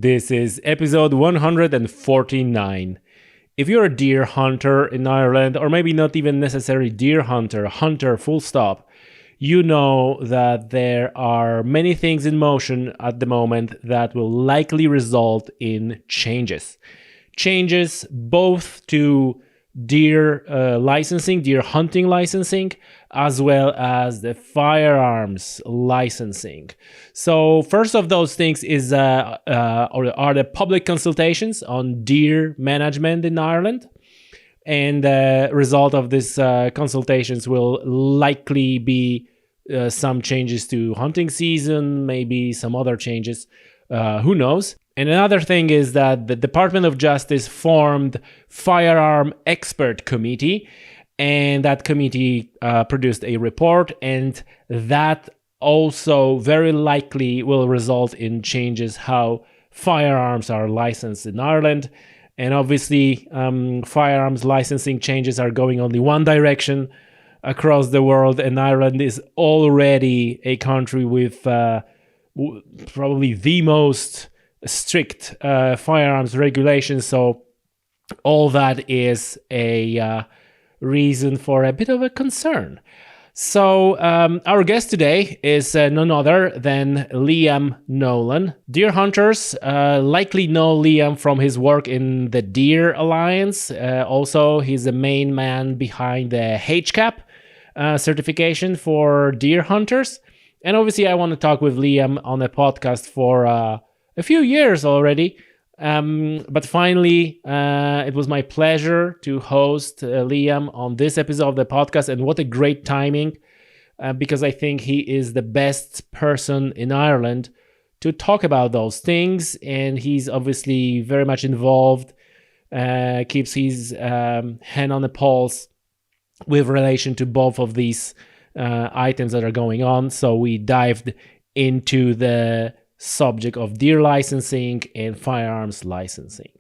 This is episode 149. If you're a deer hunter in Ireland, or maybe not even necessarily deer hunter full stop, you know that there are many things in motion at the moment that will likely result in changes. Changes both to deer licensing, deer hunting licensing, as well as the firearms licensing. So first of those things is are the public consultations on deer management in Ireland. And the result of these consultations will likely be some changes to hunting season, maybe some other changes, who knows. And another thing is that the Department of Justice formed Firearms Expert Committee, and that committee produced a report, and that also very likely will result in changes how firearms are licensed in Ireland. And obviously, firearms licensing changes are going only one direction across the world, and Ireland is already a country with probably the most strict firearms regulations. So all that is a reason for a bit of a concern. So our guest today is none other than Liam Nolan. Deer hunters likely know Liam from his work in the Deer Alliance. Also, he's the main man behind the HCAP certification for deer hunters. And obviously, I want to talk with Liam on the podcast for a few years already. But finally, it was my pleasure to host Liam on this episode of the podcast. And what a great timing, because I think he is the best person in Ireland to talk about those things. And he's obviously very much involved, keeps his hand on the pulse with relation to both of these items that are going on. So we dived into the subject of deer licensing and firearms licensing.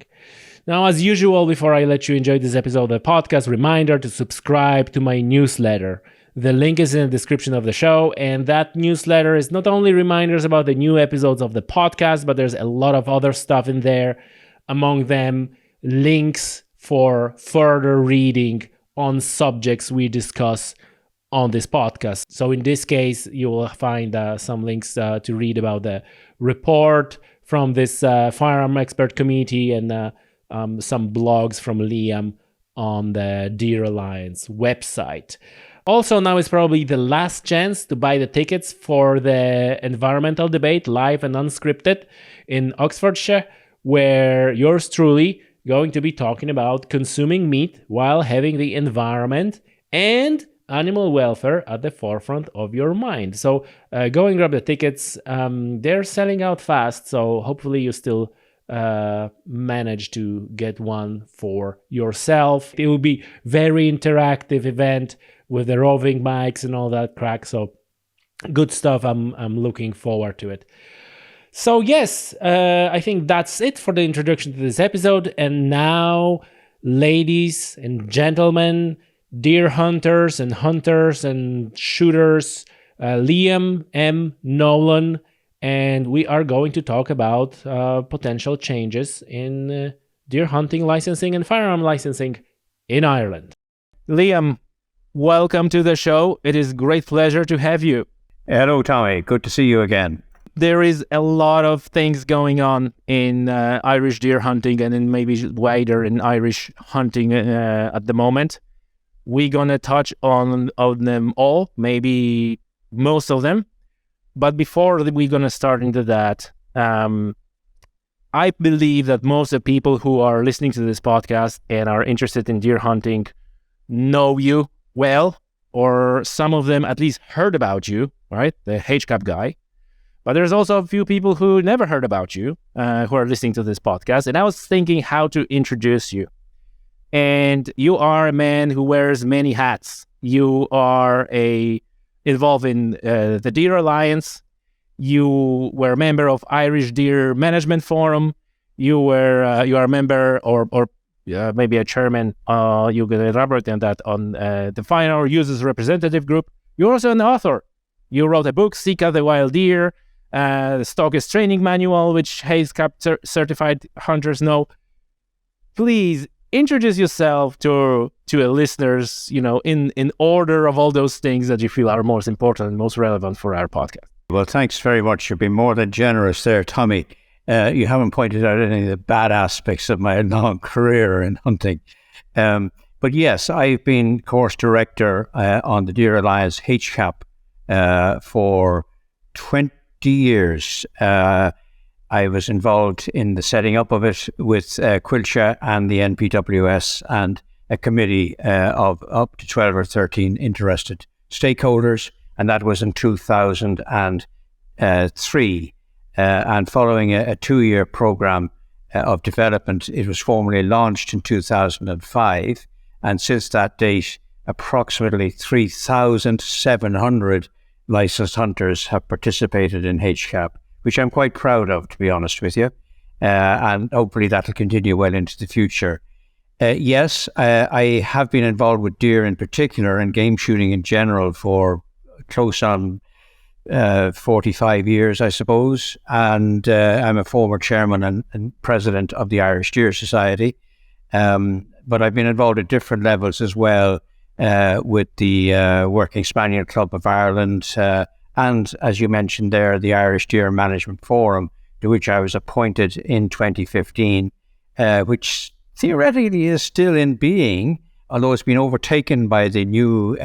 Now, as usual, before I let you enjoy this episode of the podcast, reminder to subscribe to my newsletter. The link is in the description of the show, and that newsletter is not only reminders about the new episodes of the podcast, but there's a lot of other stuff in there. Among them, links for further reading on subjects we discuss on this podcast. So in this case, you will find some links to read about the report from this Firearms Expert Committee and some blogs from Liam on the Deer Alliance website. Also, now is probably the last chance to buy the tickets for the environmental debate, live and unscripted, in Oxfordshire, where yours truly going to be talking about consuming meat while having the environment and animal welfare at the forefront of your mind. So go and grab the tickets. They're selling out fast, so hopefully you still manage to get one for yourself. It will be very interactive event with the roving mics and all that crack. So good stuff. I'm looking forward to it. So yes, I think that's it for the introduction to this episode. And now, ladies and gentlemen, deer hunters and shooters, Liam M. Nolan, and we are going to talk about potential changes in deer hunting licensing and firearm licensing in Ireland. Liam, welcome to the show. It is a great pleasure to have you. Hello, Tommy. Good to see you again. There is a lot of things going on in Irish deer hunting and in maybe wider in Irish hunting at the moment. We're going to touch on them all, maybe most of them. But before we're going to start into that, I believe that most of the people who are listening to this podcast and are interested in deer hunting know you well, or some of them at least heard about you, right? The HCAP guy. But there's also a few people who never heard about you, who are listening to this podcast. And I was thinking how to introduce you. And you are a man who wears many hats. You are involved in the Deer Alliance. You were a member of Irish Deer Management Forum. You are a member or maybe a chairman. You're going to elaborate on that on the Firearms Users Representative Group. You're also an author. You wrote a book, Seek Out the Wild Deer, the Stockist training manual, which HACCP certified hunters know. Please introduce yourself to listeners, in order of all those things that you feel are most important and most relevant for our podcast. Well, thanks very much. You've been more than generous there, Tommy. You haven't pointed out any of the bad aspects of my long career in hunting. But yes, I've been course director on the Deer Alliance HACCP for 20 years. I was involved in the setting up of it with Quilcha and the NPWS and a committee of up to 12 or 13 interested stakeholders, and that was in 2003. And following a 2-year program of development, it was formally launched in 2005. And since that date, approximately 3,700 licensed hunters have participated in HACCP, which I'm quite proud of, to be honest with you. And hopefully that'll continue well into the future. Yes, I have been involved with deer in particular and game shooting in general for close on 45 years, I suppose. And I'm a former chairman and president of the Irish Deer Society. But I've been involved at different levels as well with the Working Spaniel Club of Ireland and, as you mentioned there, the Irish Deer Management Forum, to which I was appointed in 2015, which theoretically is still in being, although it's been overtaken by the new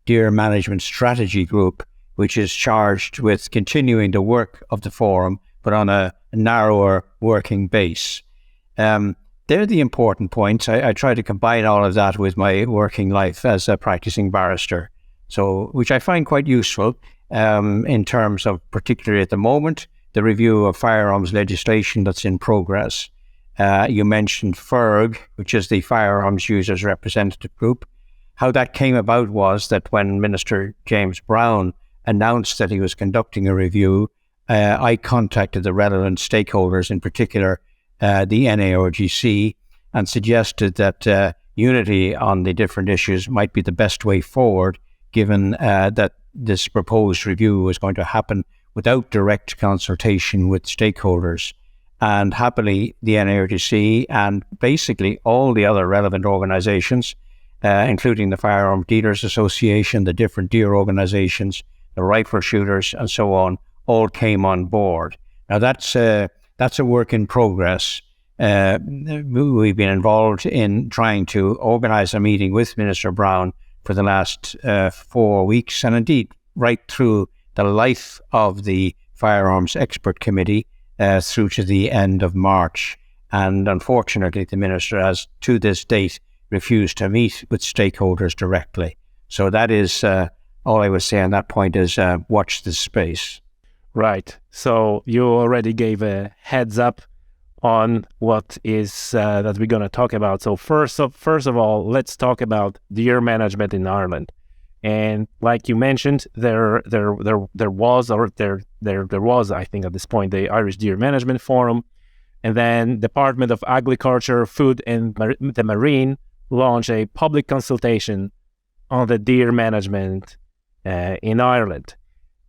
Deer Management Strategy Group, which is charged with continuing the work of the forum, but on a narrower working base. They're the important points. I try to combine all of that with my working life as a practicing barrister, so which I find quite useful in terms of, particularly at the moment, the review of firearms legislation that's in progress. You mentioned FIRG, which is the Firearms Users Representative Group. How that came about was that when Minister James Brown announced that he was conducting a review, I contacted the relevant stakeholders, in particular the NARGC, and suggested that unity on the different issues might be the best way forward, given that this proposed review was going to happen without direct consultation with stakeholders. And happily, the NARGC and basically all the other relevant organisations, including the Firearm Dealers Association, the different deer organisations, the rifle shooters, and so on, all came on board. Now that's a work in progress. We've been involved in trying to organise a meeting with Minister Brown for the last 4 weeks, and indeed right through the life of the Firearms Expert Committee through to the end of March. And unfortunately, the Minister has, to this date, refused to meet with stakeholders directly. So that is all I would say on that point is watch this space. Right. So you already gave a heads up on what is that we're going to talk about. So first of all, let's talk about deer management in Ireland. And like you mentioned, there was, I think at this point, the Irish Deer Management Forum, and then Department of Agriculture, Food and the Marine launched a public consultation on the deer management in Ireland.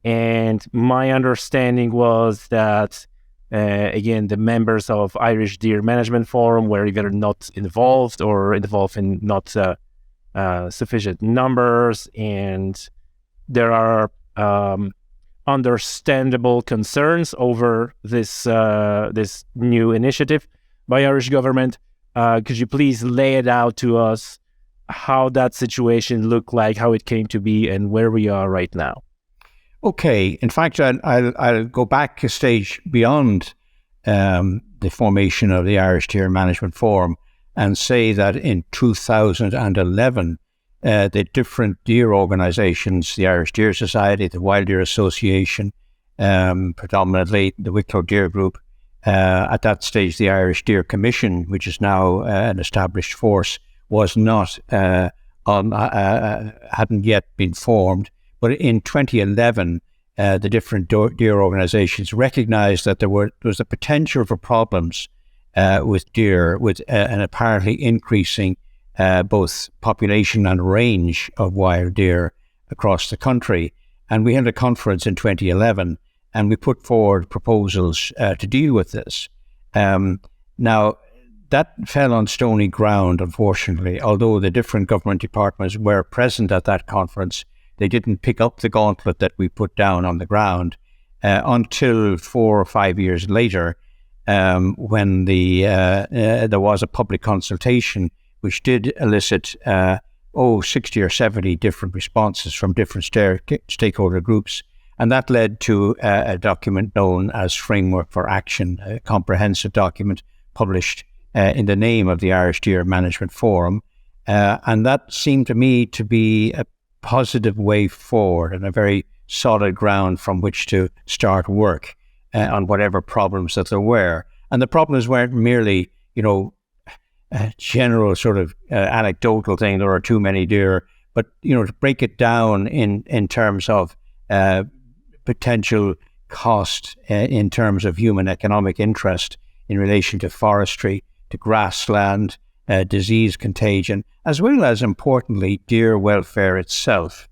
And my understanding was that, again, the members of Irish Deer Management Forum were either not involved or involved in not sufficient numbers, and there are understandable concerns over this new initiative by Irish government. Could you please lay it out to us how that situation looked like, how it came to be, and where we are right now? Okay. In fact, I'll go back a stage beyond the formation of the Irish Deer Management Forum and say that in 2011, the different deer organisations, the Irish Deer Society, the Wild Deer Association, predominantly the Wicklow Deer Group, at that stage the Irish Deer Commission, which is now an established force, was not hadn't yet been formed. But in 2011, the different deer organisations recognised that there was a potential for problems with deer, with an apparently increasing both population and range of wild deer across the country. And we had a conference in 2011 and we put forward proposals to deal with this. Now, that fell on stony ground, unfortunately. Although the different government departments were present at that conference, they didn't pick up the gauntlet that we put down on the ground until 4 or 5 years later, when there was a public consultation which did elicit 60 or 70 different responses from different stakeholder groups. And that led to a document known as Framework for Action, a comprehensive document published in the name of the Irish Deer Management Forum. And that seemed to me to be a positive way forward and a very solid ground from which to start work on whatever problems that there were. And the problems weren't merely, a general sort of anecdotal thing, there are too many deer, but, to break it down in terms of potential cost in terms of human economic interest in relation to forestry, to grassland, disease contagion, as well as, importantly, deer welfare itself.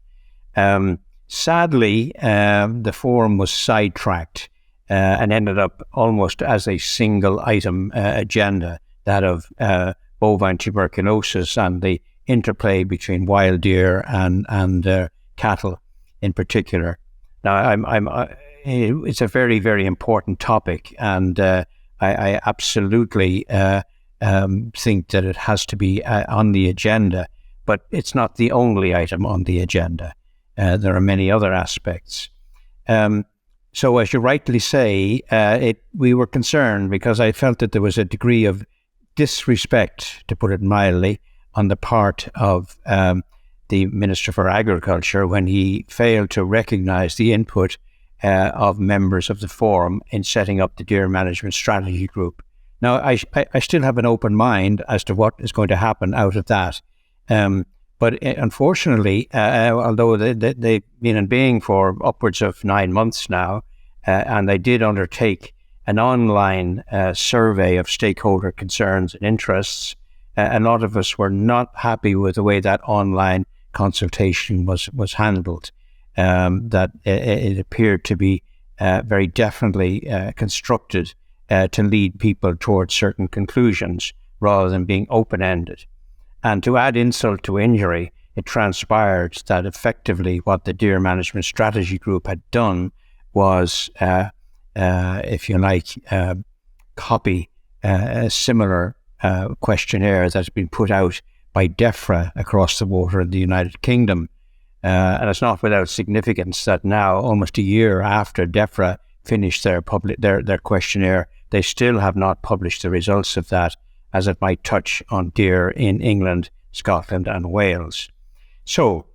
Sadly, the forum was sidetracked and ended up almost as a single item agenda, that of bovine tuberculosis and the interplay between wild deer and cattle in particular. Now, it's a very, very important topic, and I absolutely think that it has to be on the agenda, but it's not the only item on the agenda. There are many other aspects. So as you rightly say, we were concerned because I felt that there was a degree of disrespect, to put it mildly, on the part of the Minister for Agriculture when he failed to recognise the input of members of the forum in setting up the Deer Management Strategy Group. Now, I still have an open mind as to what is going to happen out of that. But unfortunately, although they've been in being for upwards of 9 months now, and they did undertake an online survey of stakeholder concerns and interests, a lot of us were not happy with the way that online consultation was handled. That it appeared to be very definitely constructed to lead people towards certain conclusions rather than being open-ended. And to add insult to injury, it transpired that effectively what the Deer Management Strategy Group had done was, if you like, copy a similar questionnaire that's been put out by DEFRA across the water in the United Kingdom. And it's not without significance that now, almost a year after DEFRA finished their questionnaire, they still have not published the results of that, as it might touch on deer in England, Scotland and Wales. So,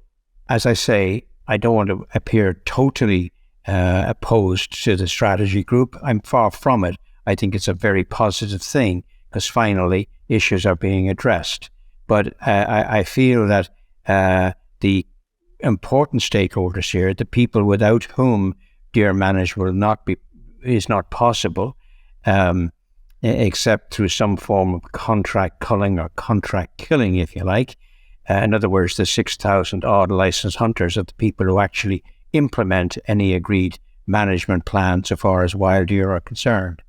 as I say, I don't want to appear totally opposed to the strategy group. I'm far from it. I think it's a very positive thing because finally issues are being addressed. But I feel that the important stakeholders here, the people without whom deer management is not possible, except through some form of contract culling or contract killing, if you like. In other words, the 6,000 odd licensed hunters are the people who actually implement any agreed management plan so far as wild deer are concerned.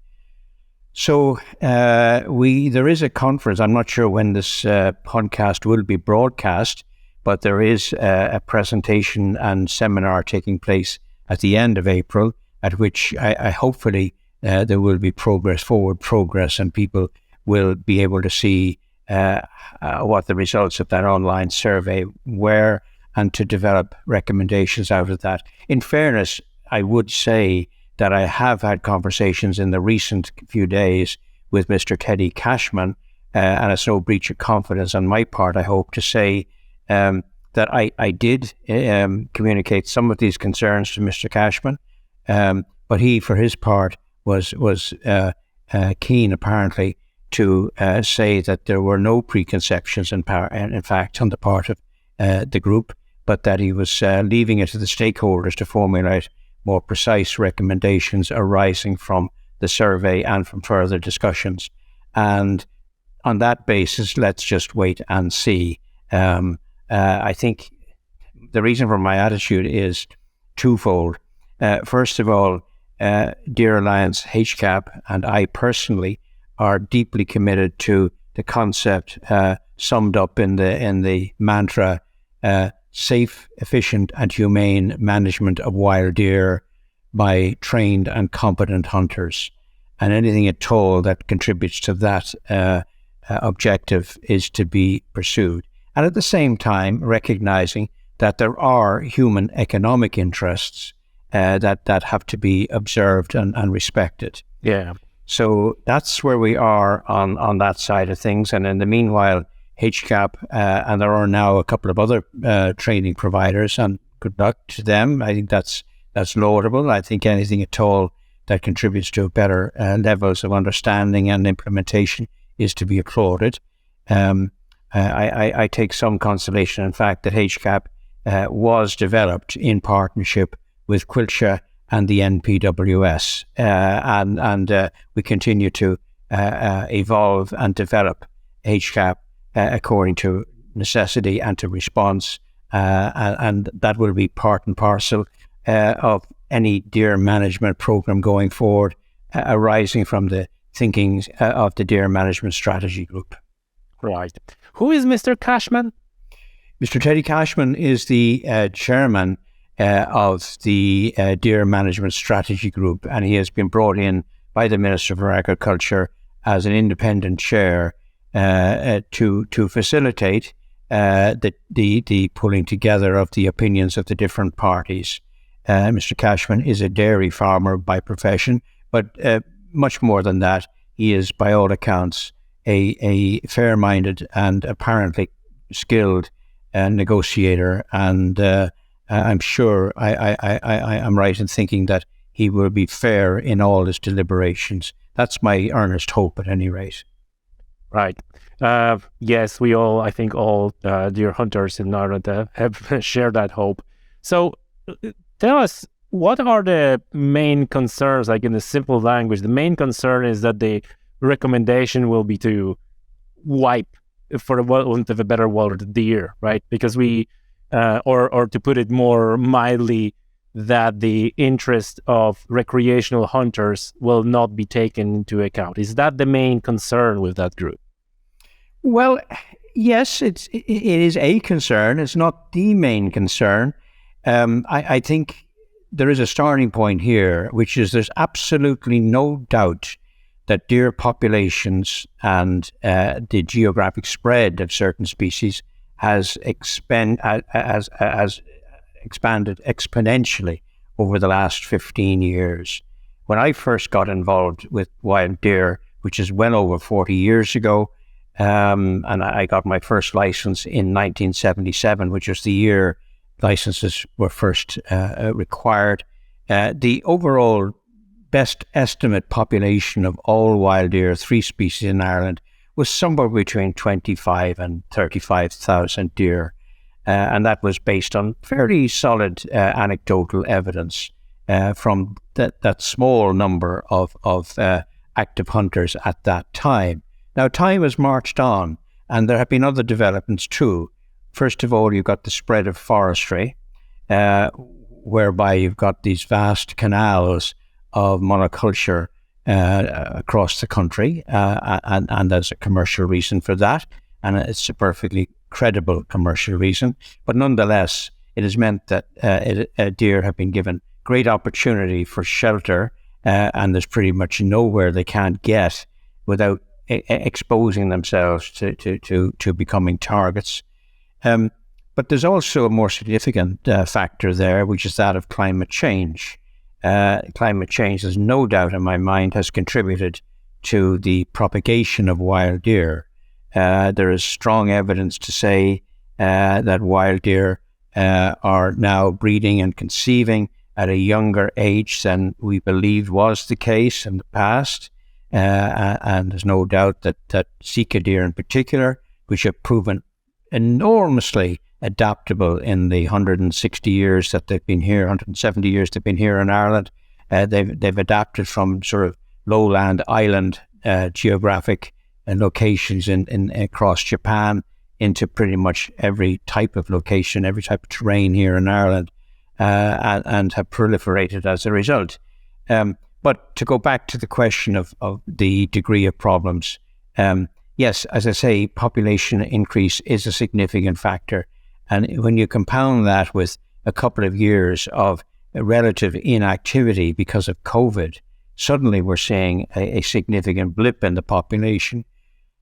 So there is a conference. I'm not sure when this podcast will be broadcast, but there is a presentation and seminar taking place at the end of April, at which I hopefully there will be forward progress, and people will be able to see what the results of that online survey were and to develop recommendations out of that. In fairness, I would say that I have had conversations in the recent few days with Mr. Teddy Cashman, and it's no breach of confidence on my part, I hope to say, that I did communicate some of these concerns to Mr. Cashman, but he, for his part, was keen, apparently, to say that there were no preconceptions, in fact, on the part of the group, but that he was leaving it to the stakeholders to formulate more precise recommendations arising from the survey and from further discussions. And on that basis, let's just wait and see. I think the reason for my attitude is twofold. First of all, Deer Alliance HCAP and I personally are deeply committed to the concept summed up in the mantra, safe, efficient and humane management of wild deer by trained and competent hunters. And anything at all that contributes to that objective is to be pursued. And at the same time, recognizing that there are human economic interests that have to be observed and respected. Yeah. So that's where we are on that side of things. And in the meanwhile, HCAP, and there are now a couple of other training providers, and good luck to them. I think that's laudable. I think anything at all that contributes to better levels of understanding and implementation is to be applauded. I take some consolation in fact that HCAP was developed in partnership with Quilcha and the NPWS, and we continue to evolve and develop HCAP according to necessity and to response, and that will be part and parcel of any deer management program going forward, arising from the thinking of the Deer Management Strategy Group. Right. Who is Mr. Cashman? Mr. Teddy Cashman is the chairman of the Deer Management Strategy Group, and he has been brought in by the Minister for Agriculture as an independent chair to facilitate the pulling together of the opinions of the different parties. Mr. Cashman is a dairy farmer by profession, but much more than that, he is, by all accounts, a fair-minded and apparently skilled negotiator, and I'm sure I'm right in thinking that he will be fair in all his deliberations. That's my earnest hope, at any rate. Right. Yes, we all, I think all deer hunters in Ireland have shared that hope. So tell us, what are the main concerns, like in the simple language? The main concern is that the recommendation will be to wipe, for want of a better word, deer, right? Because we, or to put it more mildly, that the interest of recreational hunters will not be taken into account. Is that the main concern with that group? Well, yes, it is a concern. It's not the main concern. I think there is a starting point here, which is there's absolutely no doubt that deer populations and the geographic spread of certain species has expanded exponentially over the last 15 years. When I first got involved with wild deer, which is well over 40 years ago, and I got my first license in 1977, which was the year licenses were first required. The overall best estimate population of all wild deer, 3 species in Ireland, was somewhere between 25 and 35,000 deer. And that was based on fairly solid anecdotal evidence from that small number of active hunters at that time. Now, time has marched on, and there have been other developments too. First of all, you've got the spread of forestry, whereby you've got these vast canals of monoculture across the country, and there's a commercial reason for that, and it's a perfectly credible commercial reason. But nonetheless, it has meant that deer have been given great opportunity for shelter, and there's pretty much nowhere they can't get without exposing themselves to becoming targets. But there's also a more significant factor there, which is that of climate change. Climate change, there's no doubt in my mind, has contributed to the propagation of wild deer. There is strong evidence to say that wild deer are now breeding and conceiving at a younger age than we believed was the case in the past. And there's no doubt that Sika deer in particular, which have proven enormously adaptable in the 160 years that they've been here, 170 years they've been here in Ireland. They've adapted from sort of lowland island geographic locations in across Japan into pretty much every type of location, every type of terrain here in Ireland, and have proliferated as a result. But to go back to the question of the degree of problems, yes, as I say, population increase is a significant factor. And when you compound that with a couple of years of relative inactivity because of COVID, suddenly we're seeing a significant blip in the population.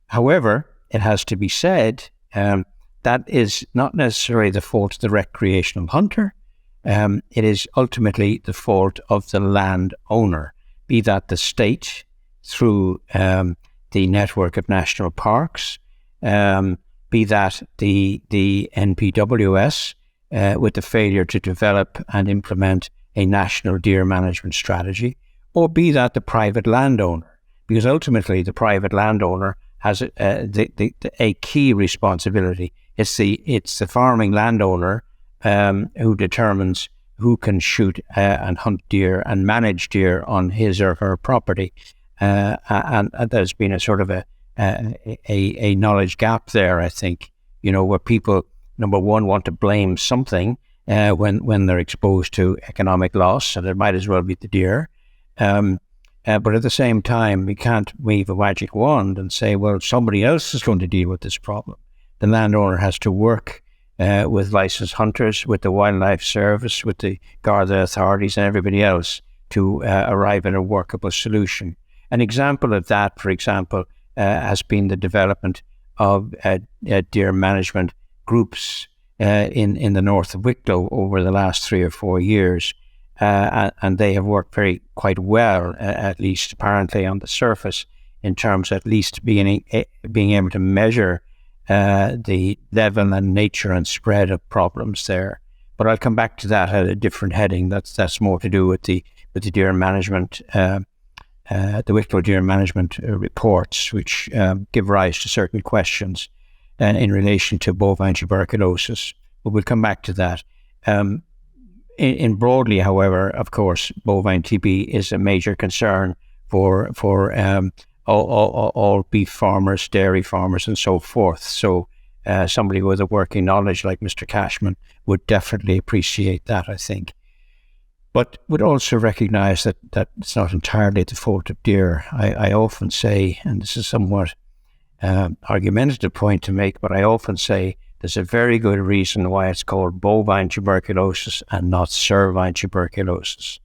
However, it has to be said, that is not necessarily the fault of the recreational hunter. It is ultimately the fault of the landowner, be that the state through the network of national parks, be that the NPWS with the failure to develop and implement a national deer management strategy, or be that the private landowner, because ultimately the private landowner has a key responsibility. It's the farming landowner who determines who can shoot and hunt deer and manage deer on his or her property, and there's been a sort of a knowledge gap there, I think, where people, number one, want to blame something when they're exposed to economic loss, and it might as well be the deer. But at the same time, we can't wave a magic wand and say, well, somebody else is going to deal with this problem. The landowner has to work with licensed hunters, with the Wildlife Service, with the Garda authorities and everybody else to arrive at a workable solution. An example of that, for example, has been the development of deer management groups in the north of Wicklow over the last 3 or 4 years. And they have worked quite well, at least apparently on the surface, in terms of at least being able to measure the level and nature and spread of problems there. But I'll come back to that at a different heading. That's more to do with the deer management, the Wicklow deer management reports, which give rise to certain questions in relation to bovine tuberculosis. But we'll come back to that. In broadly, however, of course, bovine TB is a major concern for all beef farmers, dairy farmers, and so forth. So somebody with a working knowledge like Mr. Cashman would definitely appreciate that, I think. But would also recognise that it's not entirely the fault of deer. I often say, and this is somewhat argumentative point to make, but I often say there's a very good reason why it's called bovine tuberculosis and not cervine tuberculosis.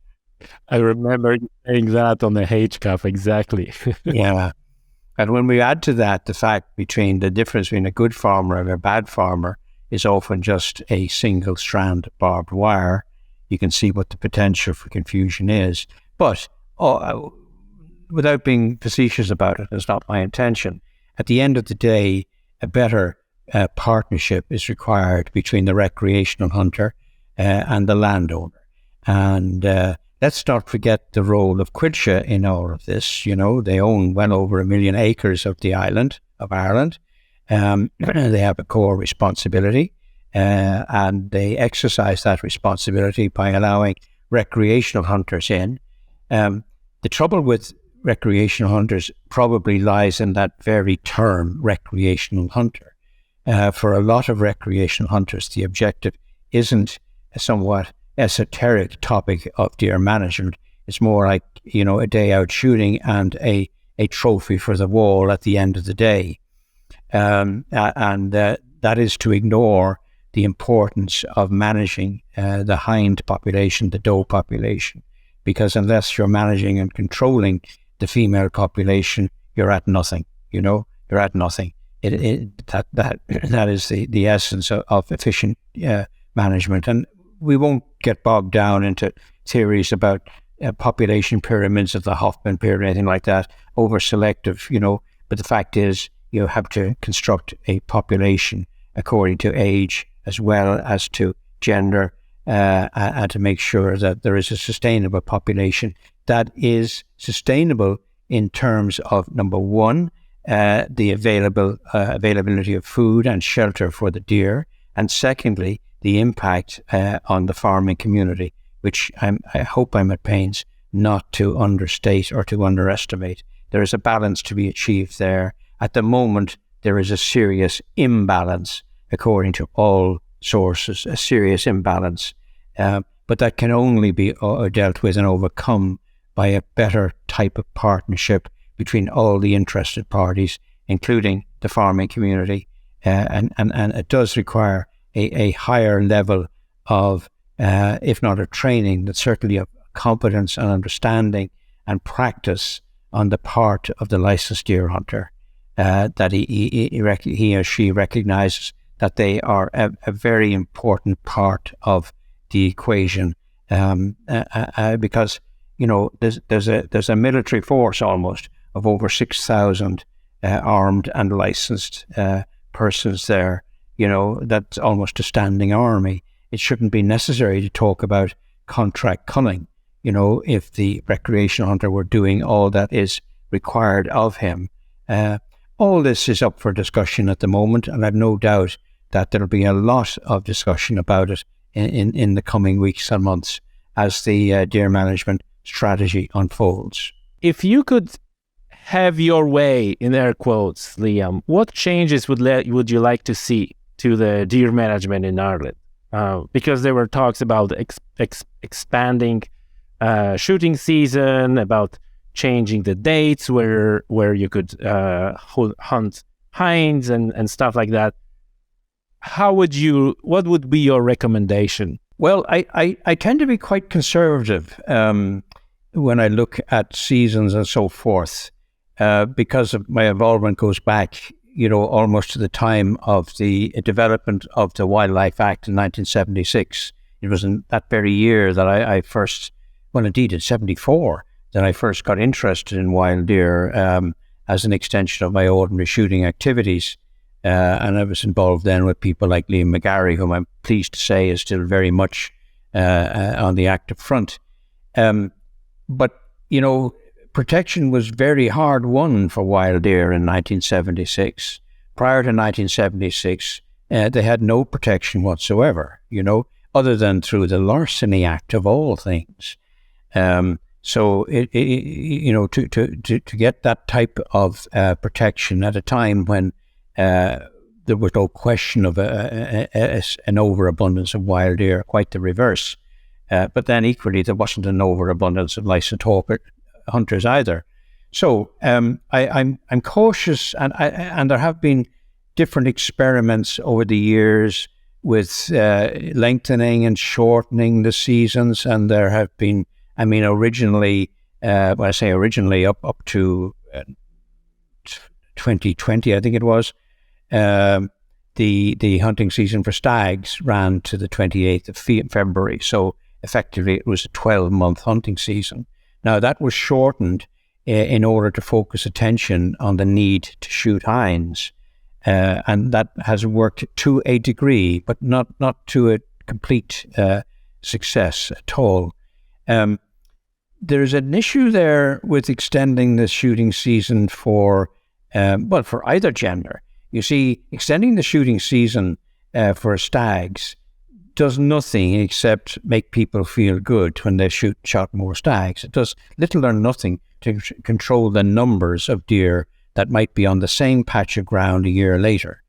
I remember saying that on the HCAP, exactly. Yeah. And when we add to that the fact between the difference between a good farmer and a bad farmer is often just a single strand of barbed wire, you can see what the potential for confusion is. But without being facetious about it, it's not my intention. At the end of the day, a better partnership is required between the recreational hunter and the landowner. And let's not forget the role of Cuilche in all of this. They own well over 1 million acres of the island of Ireland. They have a core responsibility, and they exercise that responsibility by allowing recreational hunters in. The trouble with recreational hunters probably lies in that very term, recreational hunter. For a lot of recreational hunters, the objective isn't a somewhat esoteric topic of deer management. It's more like, a day out shooting and a trophy for the wall at the end of the day. And that is to ignore the importance of managing the hind population, the doe population, because unless you're managing and controlling the female population, you're at nothing. You're at nothing. That is the essence of efficient management. And we won't get bogged down into theories about population pyramids of the Hoffman pyramid or anything like that, over selective, but the fact is you have to construct a population according to age as well as to gender, and to make sure that there is a sustainable population that is sustainable in terms of, number one, the availability of food and shelter for the deer, and secondly, the impact on the farming community, which I hope I'm at pains not to understate or to underestimate. There is a balance to be achieved there. At the moment, there is a serious imbalance, according to all sources, a serious imbalance, but that can only be dealt with and overcome by a better type of partnership between all the interested parties, including the farming community. And it does require a higher level of, if not of training, but certainly of competence and understanding and practice on the part of the licensed deer hunter, that he or she recognizes that they are a very important part of the equation, because there's a military force almost of over 6,000 armed and licensed persons there. That's almost a standing army. It shouldn't be necessary to talk about contract culling, if the recreational hunter were doing all that is required of him. All this is up for discussion at the moment, and I've no doubt that there'll be a lot of discussion about it in the coming weeks and months as the deer management strategy unfolds. If you could have your way, in air quotes, Liam, what changes would you like to see to the deer management in Ireland? Because there were talks about expanding shooting season, about changing the dates where you could hunt hinds and stuff like that. What would be your recommendation? Well, I tend to be quite conservative when I look at seasons and so forth, because of my involvement goes back, almost to the time of the development of the Wildlife Act in 1976. It was in that very year that I first, well, indeed, in 74, that I first got interested in wild deer as an extension of my ordinary shooting activities. And I was involved then with people like Liam McGarry, whom I'm pleased to say is still very much on the active front. But, protection was very hard won for wild deer in 1976. Prior to 1976, they had no protection whatsoever, other than through the Larceny Act of all things. So, to get that type of protection at a time when there was no question of an overabundance of wild deer, quite the reverse. But then equally, there wasn't an overabundance of licensed hunters either. So I'm cautious, and there have been different experiments over the years with lengthening and shortening the seasons, and there have been, originally, when I say originally, up to 2020, I think it was, the hunting season for stags ran to the 28th of February. So effectively, it was a 12-month hunting season. Now, that was shortened in order to focus attention on the need to shoot hinds. And that has worked to a degree, but not to a complete success at all. There's an issue there with extending the shooting season for either gender. You see, extending the shooting season for stags does nothing except make people feel good when they shot more stags. It does little or nothing to control the numbers of deer that might be on the same patch of ground a year later.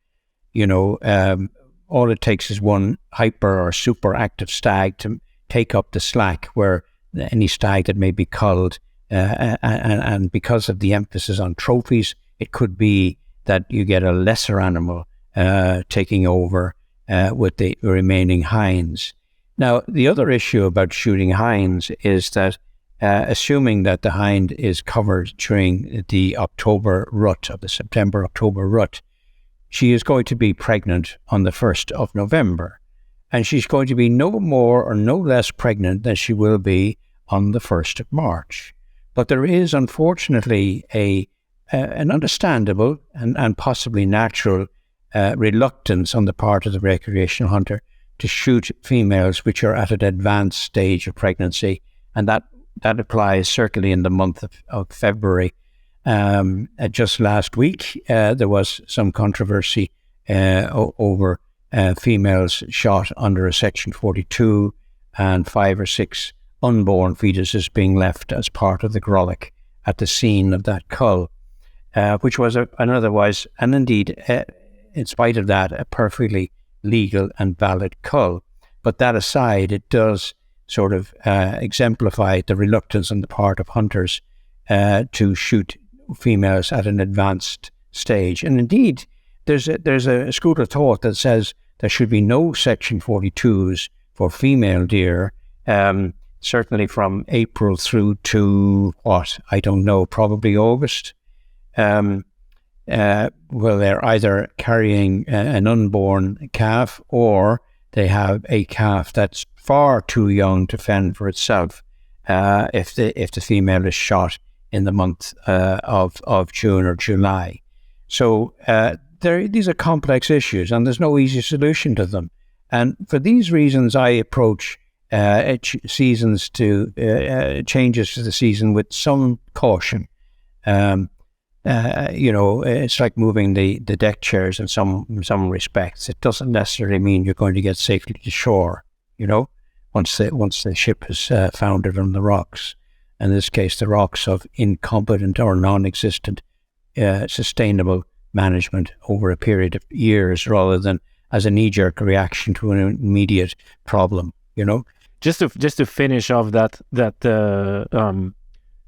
All it takes is one hyper or super active stag to take up the slack where any stag that may be culled, and because of the emphasis on trophies, it could be that you get a lesser animal taking over with the remaining hinds. Now, the other issue about shooting hinds is that assuming that the hind is covered during the October rut, of the September-October rut, she is going to be pregnant on the 1st of November. And she's going to be no more or no less pregnant than she will be on the 1st of March. But there is, unfortunately, an understandable and possibly natural reluctance on the part of the recreational hunter to shoot females which are at an advanced stage of pregnancy, and that applies certainly in the month of February. Just last week, there was some controversy over females shot under a Section 42 and 5 or 6 unborn fetuses being left as part of the grolic at the scene of that cull, which was an otherwise, and indeed, in spite of that, a perfectly legal and valid cull. But that aside, it does sort of exemplify the reluctance on the part of hunters to shoot females at an advanced stage. And indeed, there's a school of thought that says there should be no Section 42s for female deer, certainly from April through to what? I don't know, probably August. Well, they're either carrying an unborn calf, or they have a calf that's far too young to fend for itself if the female is shot in the month of June or July. So these are complex issues, and there's no easy solution to them. And for these reasons, I approach changes to the season with some caution. It's like moving the deck chairs in some respects. It doesn't necessarily mean you're going to get safely to shore, once the ship has foundered on the rocks. In this case, the rocks of incompetent or non-existent sustainable management over a period of years, rather than as a knee-jerk reaction to an immediate problem. Just to finish off that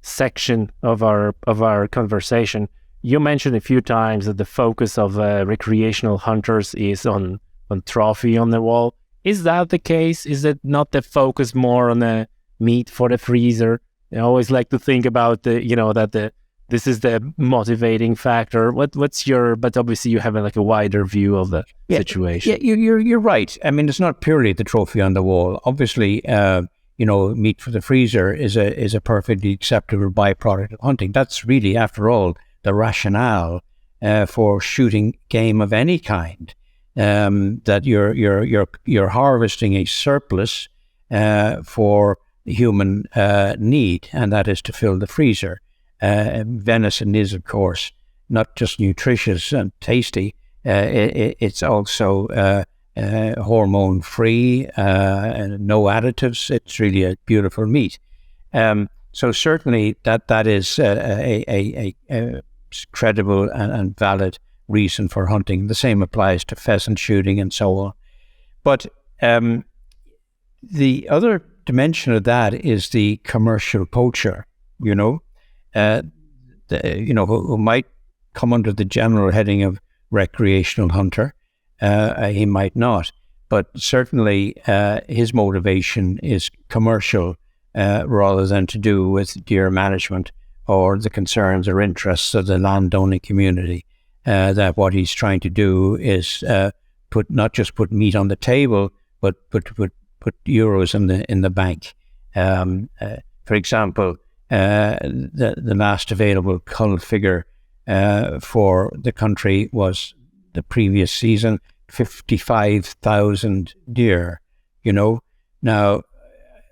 section of our conversation, you mentioned a few times that the focus of recreational hunters is on trophy on the wall. Is that the case? Is it not the focus more on the meat for the freezer? I always like to think about this is the motivating factor. What's your? But obviously you have a wider view of the situation. Yeah, you're right. I mean, it's not purely the trophy on the wall. Obviously, meat for the freezer is a perfectly acceptable byproduct of hunting. That's really, after all, the rationale for shooting game of any kind. That you're harvesting a surplus for human need, and that is to fill the freezer. Venison is, of course, not just nutritious and tasty. It's also hormone free, no additives. It's really a beautiful meat. So certainly that is a credible and valid reason for hunting. The same applies to pheasant shooting and so on. But the other dimension of that is the commercial poacher, who might come under the general heading of recreational hunter. He might not, but certainly his motivation is commercial rather than to do with deer management or the concerns or interests of the landowning community. That what he's trying to do is not just put meat on the table, but put euros in the bank. For example, the last available cull figure for the country was the previous season, 55,000 deer. Now,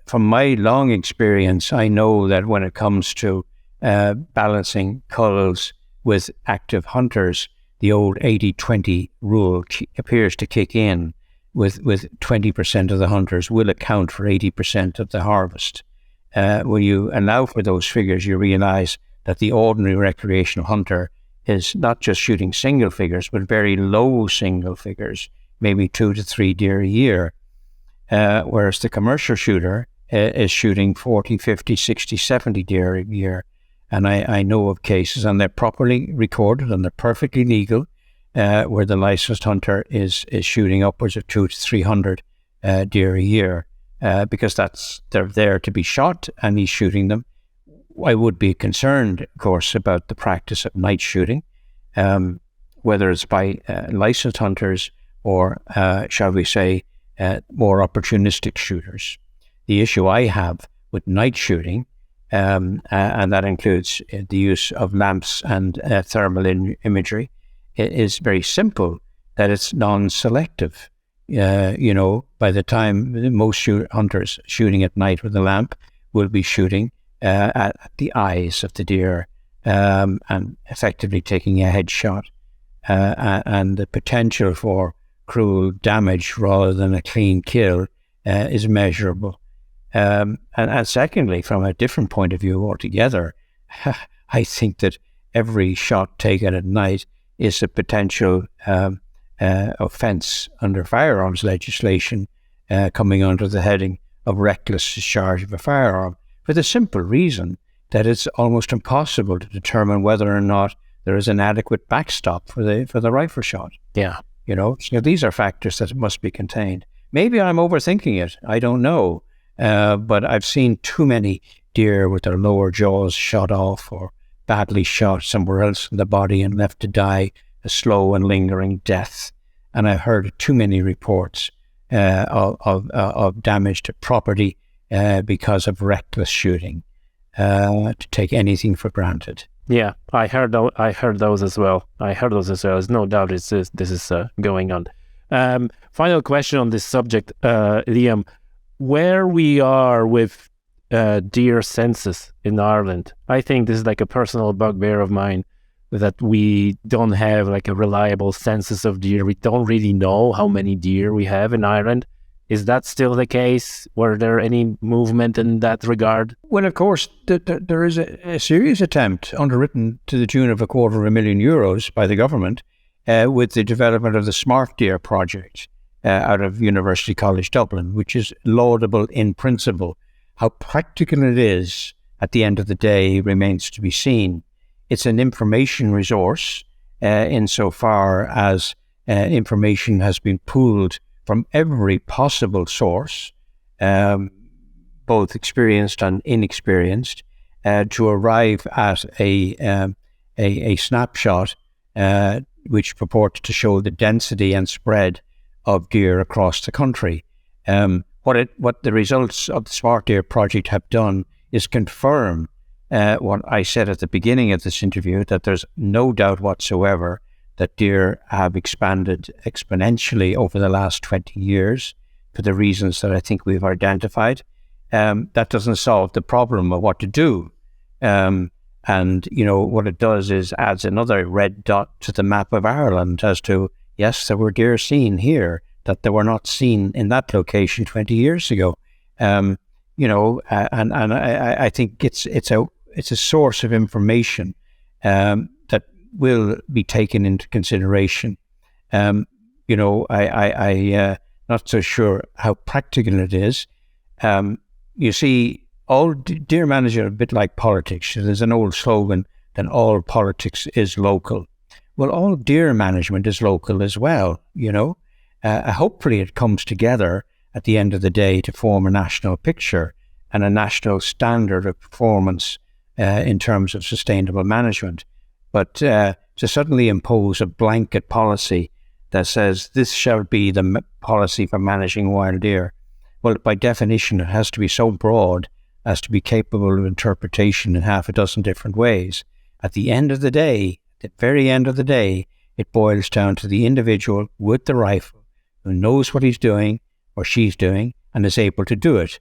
from my long experience, I know that when it comes to balancing culls with active hunters, the old 80-20 rule appears to kick in, with 20% of the hunters will account for 80% of the harvest. When you allow for those figures, you realize that the ordinary recreational hunter is not just shooting single figures, but very low single figures, maybe 2 to 3 deer a year, whereas the commercial shooter is shooting 40, 50, 60, 70 deer a year. And I know of cases, and they're properly recorded and they're perfectly legal, where the licensed hunter is shooting upwards of 200 to 300 deer a year, because they're there to be shot, and he's shooting them. I would be concerned, of course, about the practice of night shooting, whether it's by licensed hunters or, shall we say, more opportunistic shooters. The issue I have with night shooting, and that includes the use of lamps and thermal imagery, is very simple, that it's non-selective. By the time most hunters shooting at night with a lamp will be shooting at the eyes of the deer and effectively taking a headshot, and the potential for cruel damage rather than a clean kill is measurable. And secondly, from a different point of view altogether, I think that every shot taken at night is a potential offence under firearms legislation, coming under the heading of reckless discharge of a firearm, for the simple reason that it's almost impossible to determine whether or not there is an adequate backstop for the rifle shot. Yeah. So these are factors that must be contained. Maybe I'm overthinking it. I don't know. But I've seen too many deer with their lower jaws shot off or badly shot somewhere else in the body and left to die a slow and lingering death. And I've heard too many reports of damage to property because of reckless shooting, to take anything for granted. Yeah, I heard those as well. There's no doubt this is going on. Final question on this subject, Liam. Where we are with deer census in Ireland, I think this is like a personal bugbear of mine, that we don't have like a reliable census of deer. We don't really know how many deer we have in Ireland. Is that still the case? Were there any movement in that regard? Well, of course, there is a serious attempt underwritten to the tune of €250,000 by the government with the development of the Smart Deer project out of University College Dublin, which is laudable in principle. How practical it is at the end of the day remains to be seen. It's an information resource insofar as information has been pooled from every possible source, both experienced and inexperienced, to arrive at a snapshot which purports to show the density and spread of deer across the country. What the results of the Smart Deer project have done is confirm what I said at the beginning of this interview, that there's no doubt whatsoever that deer have expanded exponentially over the last 20 years for the reasons that I think we've identified. That doesn't solve the problem of what to do. And, what it does is adds another red dot to the map of Ireland as to, yes, there were deer seen here that they were not seen in that location 20 years ago. And I think it's a source of information that will be taken into consideration. I'm not so sure how practical it is. You see, all deer management are a bit like politics. There's an old slogan that all politics is local. Well, all deer management is local as well, Hopefully it comes together at the end of the day to form a national picture and a national standard of performance in terms of sustainable management. But to suddenly impose a blanket policy that says this shall be the policy for managing wild deer, well, by definition, it has to be so broad as to be capable of interpretation in half a dozen different ways. At the end of the day, at the very end of the day, it boils down to the individual with the rifle who knows what he's doing or she's doing and is able to do it.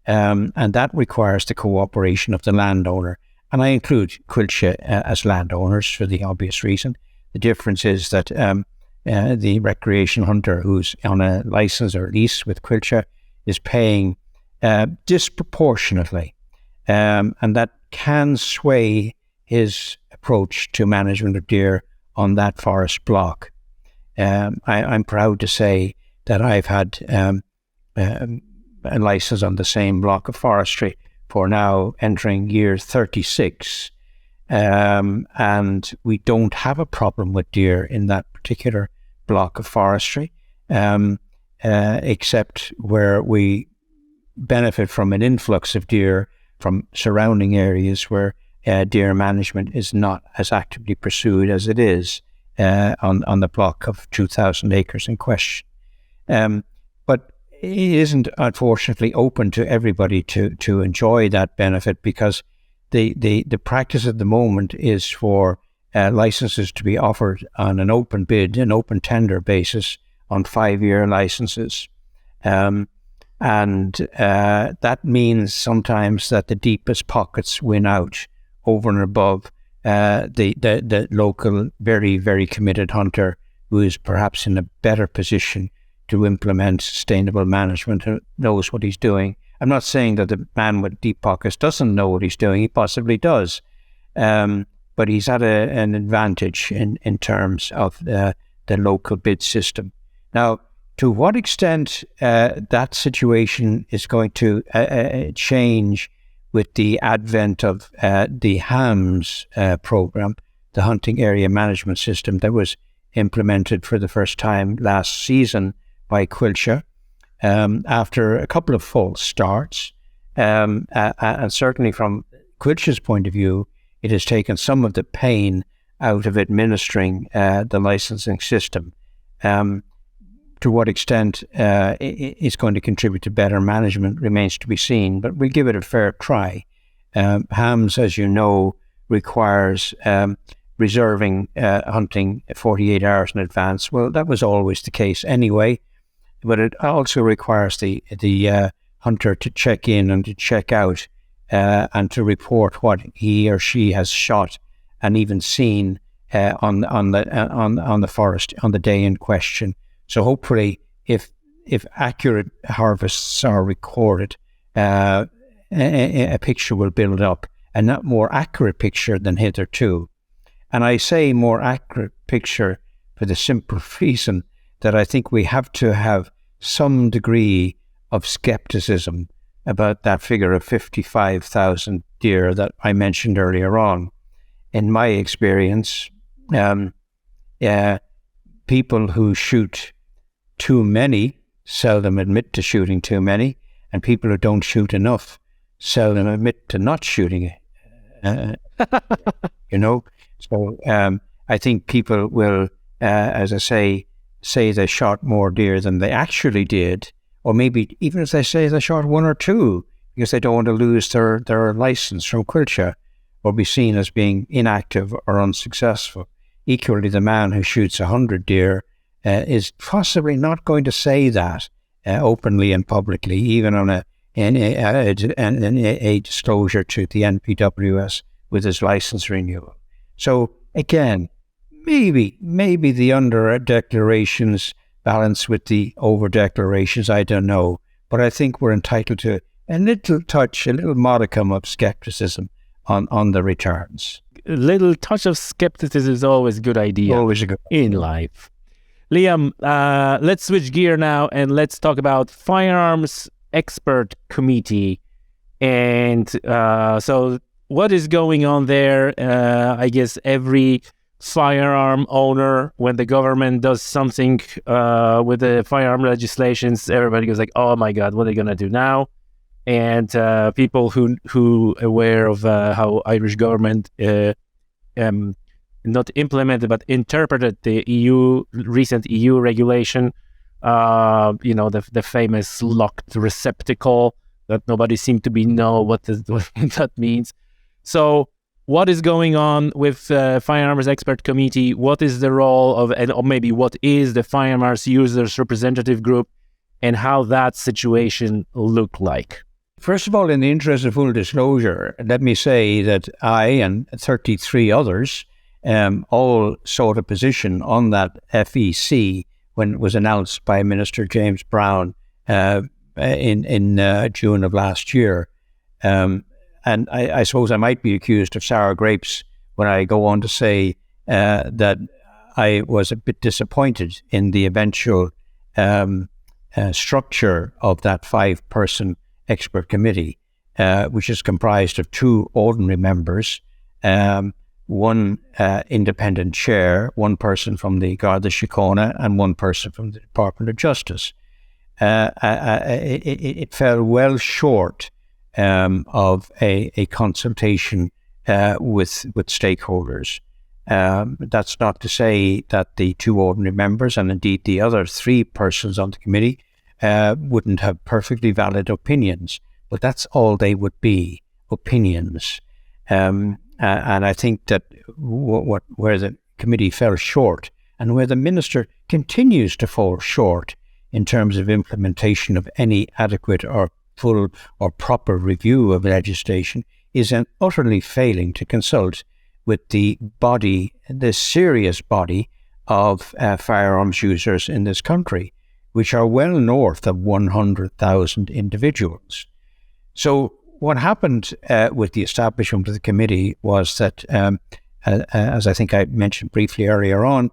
And that requires the cooperation of the landowner. And I include Coillte as landowners for the obvious reason. The difference is that the recreation hunter who's on a license or lease with Coillte is paying disproportionately. And that can sway his approach to management of deer on that forest block. I'm proud to say that I've had a license on the same block of forestry for now entering year 36. And we don't have a problem with deer in that particular block of forestry, except where we benefit from an influx of deer from surrounding areas where deer management is not as actively pursued as it is on the block of 2,000 acres in question. But it isn't, unfortunately, open to everybody to enjoy that benefit, because the practice at the moment is for licenses to be offered on an open bid, an open tender basis on 5-year licenses. And that means sometimes that the deepest pockets win out over and above the local, very, very committed hunter who is perhaps in a better position to implement sustainable management and knows what he's doing. I'm not saying that the man with deep pockets doesn't know what he's doing. He possibly does. But he's at an advantage in terms of the local bid system. Now, To what extent that situation is going to change with the advent of the HAMS program, the Hunting Area Management System that was implemented for the first time last season by Quilcha, after a couple of false starts. And certainly from Quilcha's point of view, it has taken some of the pain out of administering the licensing system. To what extent it's going to contribute to better management remains to be seen, but we'll give it a fair try. HAMS, as you know, requires reserving hunting 48 hours in advance. Well, that was always the case anyway, but it also requires the hunter to check in and to check out and to report what he or she has shot and even seen on the forest on the day in question. So hopefully, if accurate harvests are recorded, a picture will build up, a not more accurate picture than hitherto. And I say more accurate picture for the simple reason that I think we have to have some degree of skepticism about that figure of 55,000 deer that I mentioned earlier on. In my experience, people who shoot too many seldom admit to shooting too many, and people who don't shoot enough seldom admit to not shooting. So I think people will, as I say they shot more deer than they actually did, or maybe even if they say they shot one or two because they don't want to lose their license from Quilcha or be seen as being inactive or unsuccessful. Equally, the man who shoots 100 deer is possibly not going to say that openly and publicly, even on a disclosure to the NPWS with his license renewal. So again, maybe the under declarations balance with the over declarations, I don't know, but I think we're entitled to a little modicum of skepticism on the returns. A little touch of skepticism is always a good idea. Always a good idea. In life. Liam, let's switch gear now and let's talk about Firearms Expert Committee. And so what is going on there? I guess every firearm owner, when the government does something with the firearm legislations, everybody goes like, oh my God, what are they going to do now? And people who aware of how Irish government not implemented but interpreted the recent EU regulation, the famous locked receptacle that nobody seemed to know what that means. So what is going on with Firearms Expert Committee? What is the role of, or maybe what is the Firearms Users Representative Group, and how that situation look like? First of all, in the interest of full disclosure, let me say that I and 33 others all sought a position on that FEC when it was announced by Minister James Brown in June of last year. And I suppose I might be accused of sour grapes when I go on to say that I was a bit disappointed in the eventual structure of that 5-person expert committee, which is comprised of 2 ordinary members, 1 independent chair, 1 person from the Garda Síochána, and 1 person from the Department of Justice. It fell well short of a consultation with stakeholders. That's not to say that the 2 ordinary members, and indeed the other 3 persons on the committee, wouldn't have perfectly valid opinions, but that's all they would be, opinions. And I think that where the committee fell short, and where the minister continues to fall short in terms of implementation of any adequate or full or proper review of legislation, is an utterly failing to consult with the serious body of firearms users in this country, which are well north of 100,000 individuals. So what happened with the establishment of the committee was that, as I think I mentioned briefly earlier on,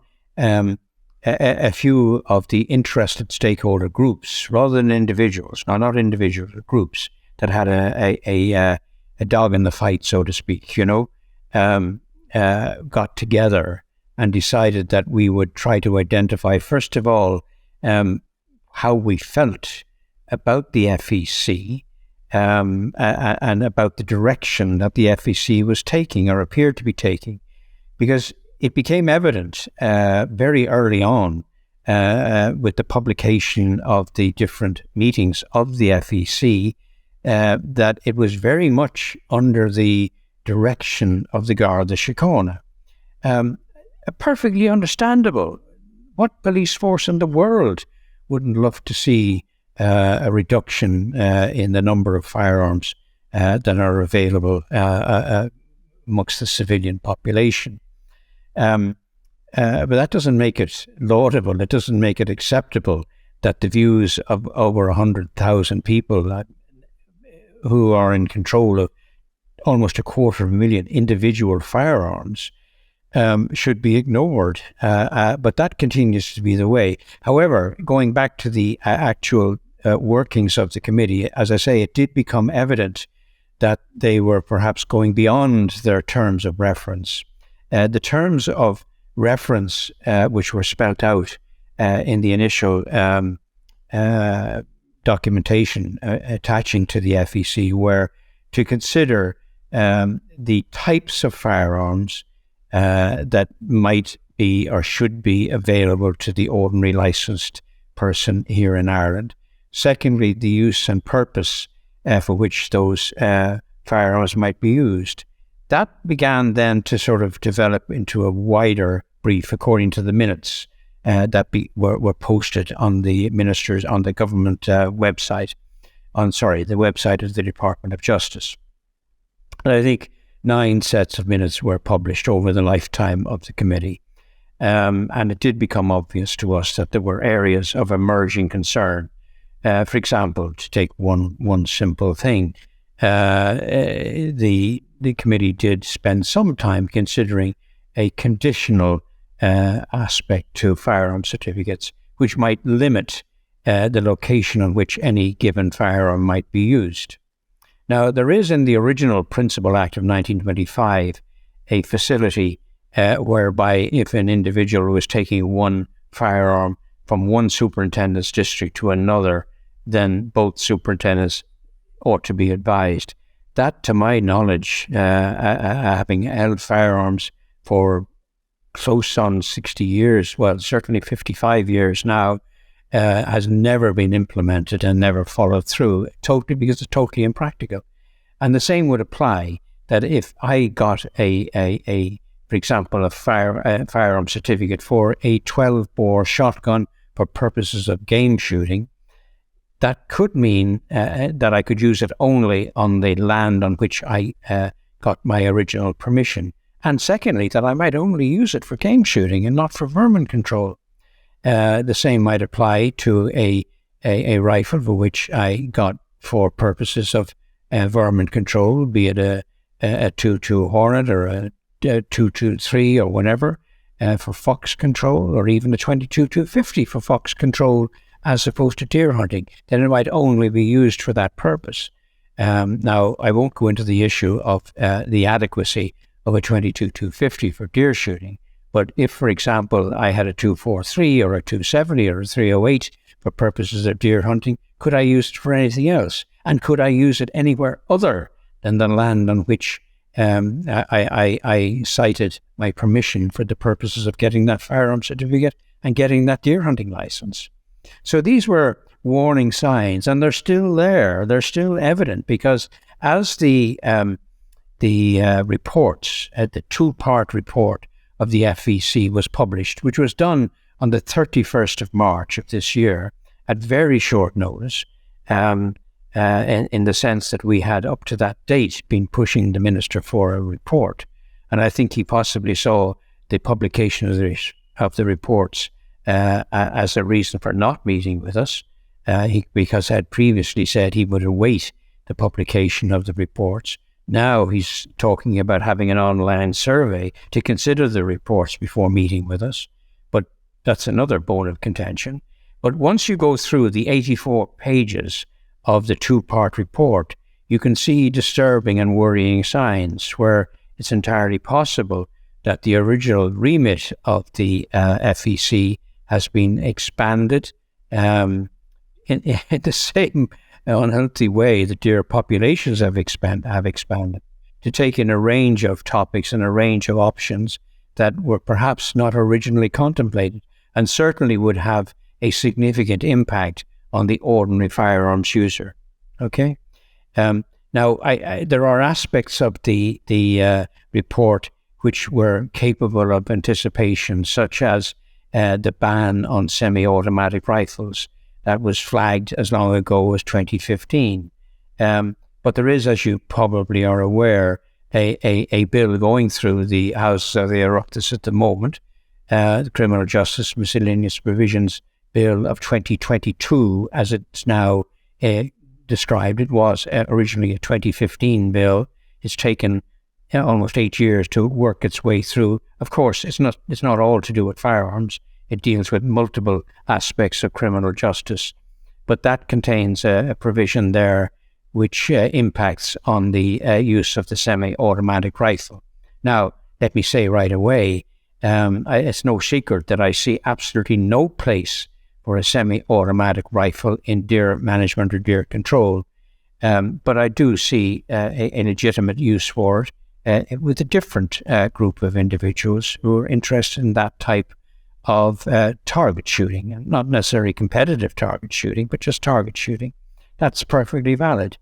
a few of the interested stakeholder groups, rather than individuals, not individuals, but groups that had a dog in the fight, so to speak, got together and decided that we would try to identify, first of all, how we felt about the FEC and about the direction that the FEC was taking or appeared to be taking, because it became evident very early on with the publication of the different meetings of the FEC that it was very much under the direction of the Garda Síochána. Perfectly understandable. What police force in the world wouldn't love to see a reduction in the number of firearms that are available amongst the civilian population? But that doesn't make it laudable. It doesn't make it acceptable that the views of over 100,000 people who are in control of almost 250,000 individual firearms should be ignored. But that continues to be the way. However, going back to the actual workings of the committee, as I say, it did become evident that they were perhaps going beyond their terms of reference. The terms of reference, which were spelt out in the initial documentation attaching to the FEC, were to consider the types of firearms that might be or should be available to the ordinary licensed person here in Ireland. Secondly, the use and purpose for which those firearms might be used. That began then to sort of develop into a wider brief according to the minutes that were posted on the ministers, on the government website, the website of the Department of Justice. And I think 9 sets of minutes were published over the lifetime of the committee. And it did become obvious to us that there were areas of emerging concern. For example, to take one simple thing, the committee did spend some time considering a conditional aspect to firearm certificates, which might limit the location on which any given firearm might be used. Now, there is in the original Principal Act of 1925 a facility whereby if an individual was taking one firearm from one superintendent's district to another, then both superintendents ought to be advised. That, to my knowledge, having held firearms for close on 60 years, well, certainly 55 years now, has never been implemented and never followed through, totally because it's totally impractical. And the same would apply that if I got for example, a firearm certificate for a 12-bore shotgun for purposes of game shooting, that could mean that I could use it only on the land on which I got my original permission. And secondly, that I might only use it for game shooting and not for vermin control. The same might apply to a rifle for which I got for purposes of vermin control, be it a 2.2 Hornet or a 2.23 or whatever, for fox control, or even a 22-250 for fox control as opposed to deer hunting. Then it might only be used for that purpose. Now, I won't go into the issue of the adequacy of a 22-250 for deer shooting, but if, for example, I had a 243 or a 270 or a 308 for purposes of deer hunting, could I use it for anything else? And could I use it anywhere other than the land on which I cited my permission for the purposes of getting that firearm certificate and getting that deer hunting license? So these were warning signs, and they're still there. They're still evident, because as the reports, the 2-part report of the FEC was published, which was done on the 31st of March of this year, at very short notice, in the sense that we had up to that date been pushing the minister for a report. And I think he possibly saw the publication of the reports as a reason for not meeting with us, because he had previously said he would await the publication of the reports. Now he's talking about having an online survey to consider the reports before meeting with us. But That's another bone of contention. But once you go through the 84 pages of the two-part report, you can see disturbing and worrying signs where it's entirely possible that the original remit of the FEC has been expanded in the same unhealthy way that deer populations have expanded, to take in a range of topics and a range of options that were perhaps not originally contemplated, and certainly would have a significant impact on the ordinary firearms user. Okay? Now, there are aspects of the report which were capable of anticipation, such as the ban on semi-automatic rifles that was flagged as long ago as 2015. But there is, as you probably are aware, a bill going through the House of the Oireachtas at the moment, the Criminal Justice Miscellaneous Provisions Bill of 2022, as it's now described. It was originally a 2015 bill. It's taken almost 8 years to work its way through. Of course, it's not all to do with firearms. It deals with multiple aspects of criminal justice. But that contains a provision there which impacts on the use of the semi-automatic rifle. Now, let me say right away, it's no secret that I see absolutely no place for a semi-automatic rifle in deer management or deer control. But I do see a legitimate use for it with a different group of individuals who are interested in that type of target shooting, and not necessarily competitive target shooting, but just target shooting. That's perfectly valid.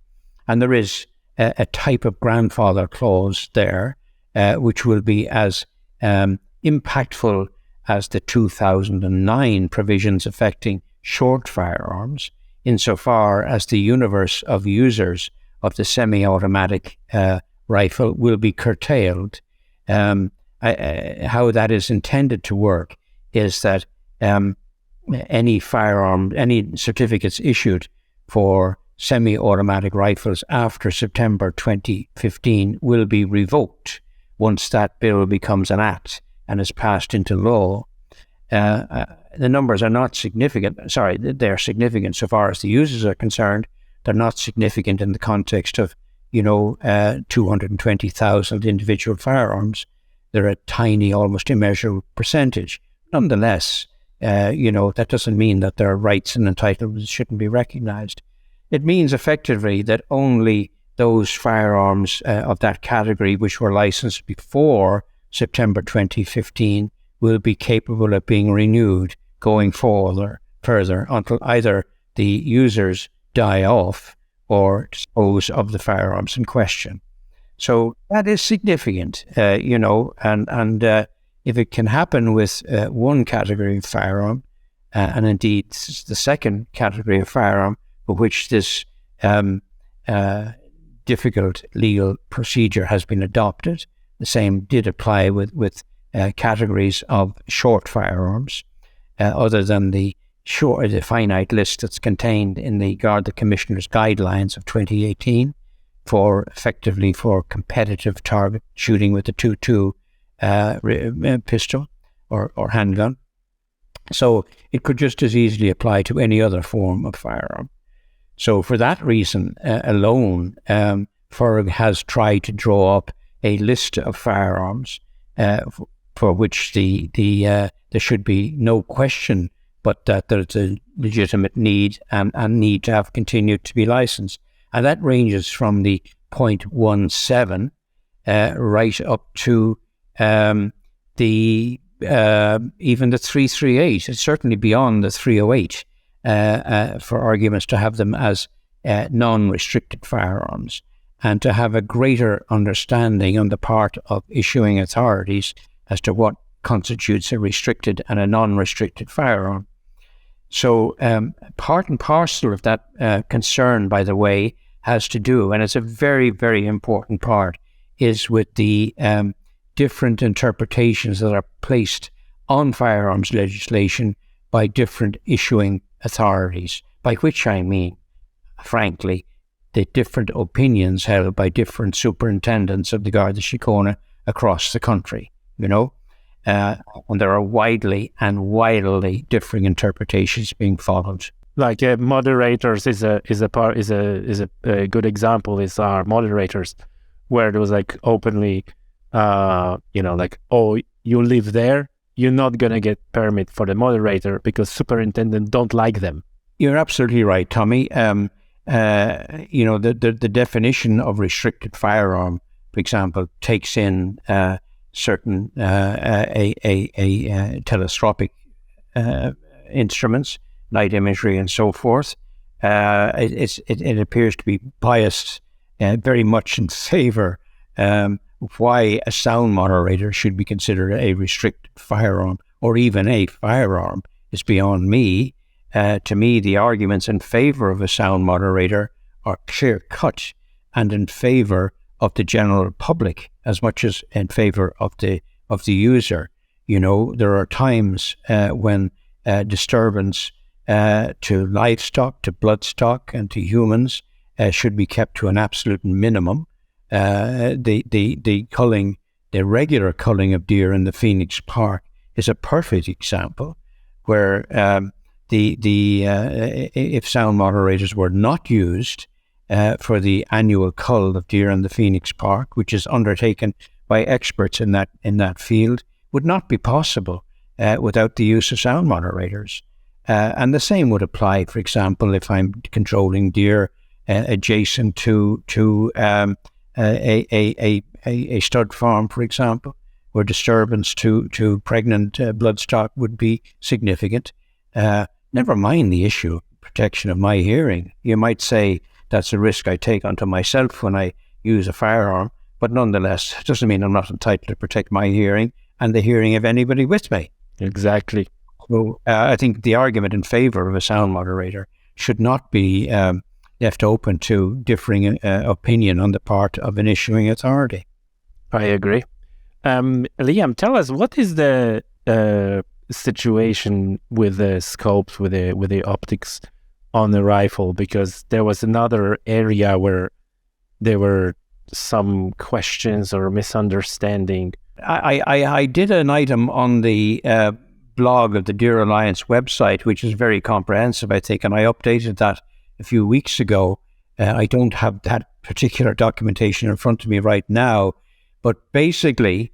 And there is a type of grandfather clause there, which will be as impactful as the 2009 provisions affecting short firearms, insofar as the universe of users of the semi-automatic rifle will be curtailed. How that is intended to work is that any certificates issued for semi-automatic rifles after September 2015 will be revoked once that bill becomes an act and is passed into law. The numbers are not significant. Sorry, they're significant so far as the users are concerned. They're not significant in the context of, 220,000 individual firearms. They're a tiny, almost immeasurable percentage. Nonetheless, that doesn't mean that their rights and entitlements shouldn't be recognized. It means effectively that only those firearms of that category which were licensed before September 2015 will be capable of being renewed going further until either the users die off or dispose of the firearms in question. So that is significant, and if it can happen with one category of firearm, and indeed the second category of firearm for which this difficult legal procedure has been adopted, the same did apply with categories of short firearms, other than the finite list that's contained in the Garda Commissioner's guidelines of 2018 for competitive target shooting with the 2.2 pistol or handgun. So it could just as easily apply to any other form of firearm. So for that reason alone, FIRG has tried to draw up a list of firearms for which there should be no question but that there's a legitimate need and need to have continued to be licensed. And that ranges from the 0.17 right up to even the 338. It's certainly beyond the 308 for arguments to have them as non-restricted firearms, and to have a greater understanding on the part of issuing authorities as to what constitutes a restricted and a non-restricted firearm. So part and parcel of that concern, by the way, has to do, and it's a very, very important part, is with the different interpretations that are placed on firearms legislation by different issuing authorities, by which I mean, frankly, the different opinions held by different superintendents of the Garda Síochána across the country, and there are widely differing interpretations being followed. Like moderators is a good example. Is our moderators, where there was like openly, like, oh, you live there, you're not gonna get permit for the moderator because superintendent don't like them. You're absolutely right, Tommy. The definition of restricted firearm, for example, takes in certain telescopic instruments, night imagery, and so forth. It appears to be biased very much in favor of why a sound moderator should be considered a restricted firearm or even a firearm is beyond me. To me, the arguments in favor of a sound moderator are clear-cut and in favor of the general public as much as in favor of the user. There are times when disturbance to livestock, to bloodstock, and to humans should be kept to an absolute minimum. The culling, the regular culling of deer in the Phoenix Park is a perfect example where if sound moderators were not used for the annual cull of deer in the Phoenix Park, which is undertaken by experts in that field, would not be possible without the use of sound moderators. And the same would apply, for example, if I'm controlling deer adjacent to a stud farm, for example, where disturbance to pregnant bloodstock would be significant. Never mind the issue of protection of my hearing. You might say that's a risk I take onto myself when I use a firearm, but nonetheless, it doesn't mean I'm not entitled to protect my hearing and the hearing of anybody with me. Exactly. So I think the argument in favor of a sound moderator should not be left open to differing opinion on the part of an issuing authority. I agree. Liam, tell us, what is the situation with the scopes, with the optics on the rifle? Because there was another area where there were some questions or misunderstanding. I did an item on the blog of the Deer Alliance website, which is very comprehensive, I think, and I updated that a few weeks ago. I don't have that particular documentation in front of me right now, but basically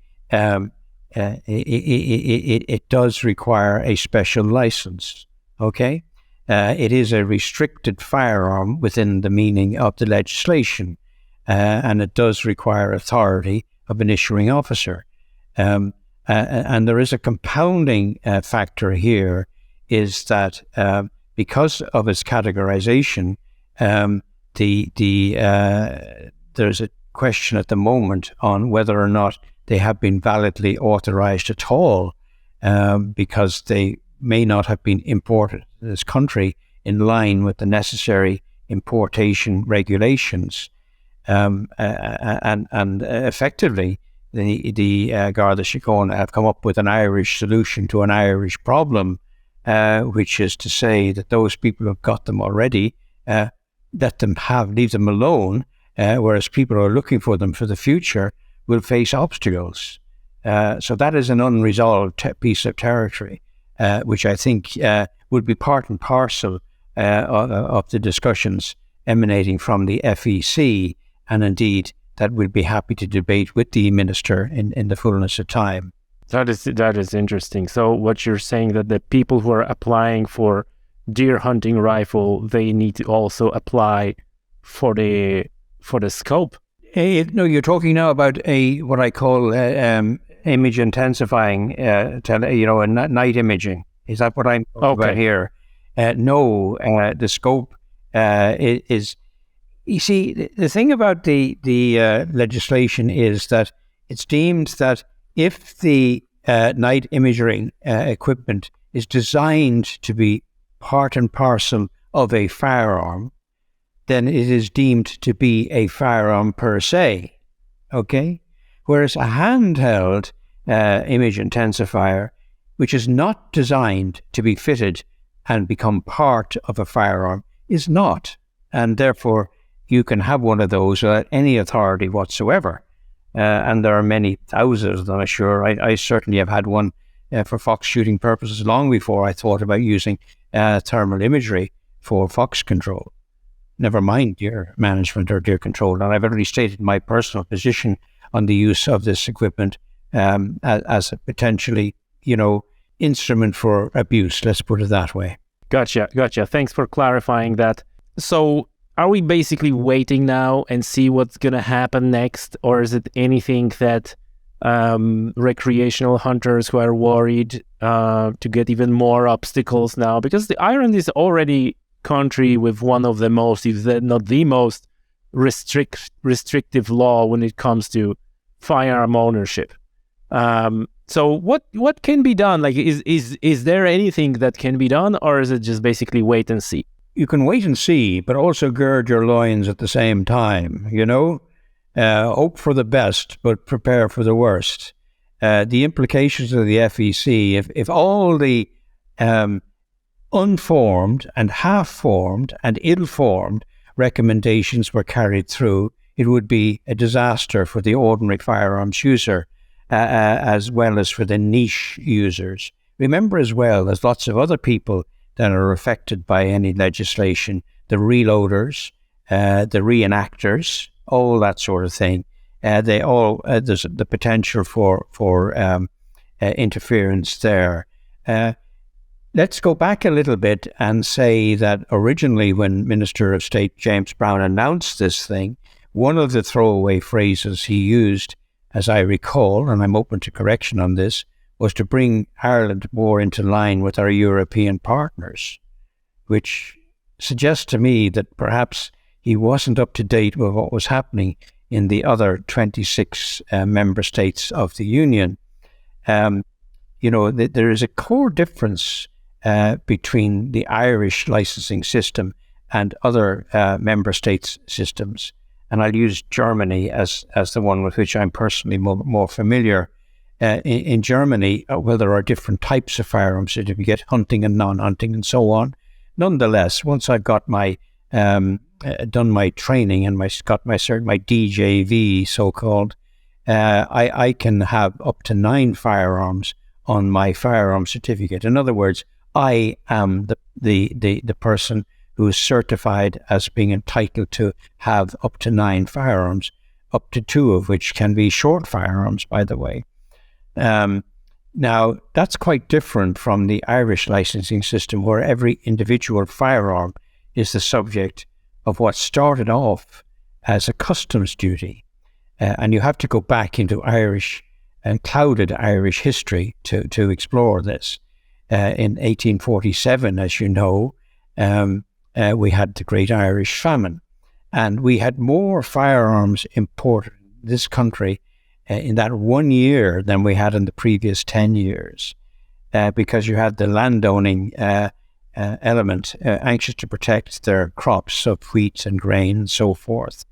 it does require a special license, okay? It is a restricted firearm within the meaning of the legislation, and it does require authority of an issuing officer. And there is a compounding factor here, is that because of its categorization, there's a question at the moment on whether or not they have been validly authorized at all, because they may not have been imported to this country in line with the necessary importation regulations. And effectively, the Garda Síochána have come up with an Irish solution to an Irish problem, which is to say that those people who've got them already, let them have, leave them alone, whereas people who are looking for them for the future will face obstacles. So that is an unresolved piece of territory, which I think would be part and parcel of the discussions emanating from the FEC, and indeed that we'd be happy to debate with the Minister in the fullness of time. That is interesting. So what you're saying, that the people who are applying for deer hunting rifle, they need to also apply for the scope? No, you're talking now about what I call image intensifying, night imaging. Is that what I'm talking about here? No, the scope is. You see, the thing about the legislation is that it's deemed that if the night imaging equipment is designed to be part and parcel of a firearm, then it is deemed to be a firearm per se, okay? Whereas a handheld image intensifier, which is not designed to be fitted and become part of a firearm, is not. And therefore, you can have one of those without any authority whatsoever. and there are many thousands, I'm sure. I certainly have had one for fox shooting purposes long before I thought about using thermal imagery for fox control. Never mind deer management or deer control. And I've already stated my personal position on the use of this equipment as a potentially, instrument for abuse. Let's put it that way. Gotcha. Thanks for clarifying that. So are we basically waiting now and see what's going to happen next? Or is it anything that recreational hunters who are worried to get even more obstacles now? Because Ireland is already country with one of the most, if not the most, restrictive law when it comes to firearm ownership. So what can be done? Like, is there anything that can be done, or is it just basically wait and see? You can wait and see, but also gird your loins at the same time. Hope for the best, but prepare for the worst. The implications of the FEC, if all the unformed and half-formed and ill-formed recommendations were carried through, it would be a disaster for the ordinary firearms user, as well as for the niche users. Remember as well, there's lots of other people that are affected by any legislation, the reloaders, the reenactors, all that sort of thing. There's the potential for interference there. Let's go back a little bit and say that originally when Minister of State James Brown announced this thing, one of the throwaway phrases he used, as I recall, and I'm open to correction on this, was to bring Ireland more into line with our European partners, which suggests to me that perhaps he wasn't up to date with what was happening in the other 26 member states of the Union. There is a core difference between the Irish licensing system and other member states' systems. And I'll use Germany as the one with which I'm personally more familiar. In Germany, there are different types of firearms certificate, hunting and non-hunting and so on. Nonetheless, once I've got my done my training and got my DJV so-called, I can have up to 9 firearms on my firearm certificate. In other words, I am the person who is certified as being entitled to have up to 9 firearms, up to 2 of which can be short firearms, by the way. Now, that's quite different from the Irish licensing system, where every individual firearm is the subject of what started off as a customs duty. And you have to go back into Irish and clouded Irish history to explore this. In 1847, as you know, we had the Great Irish Famine, and we had more firearms imported in this country in that 1 year than we had in the previous 10 years, because you had the landowning element, anxious to protect their crops of wheat and grain and so forth.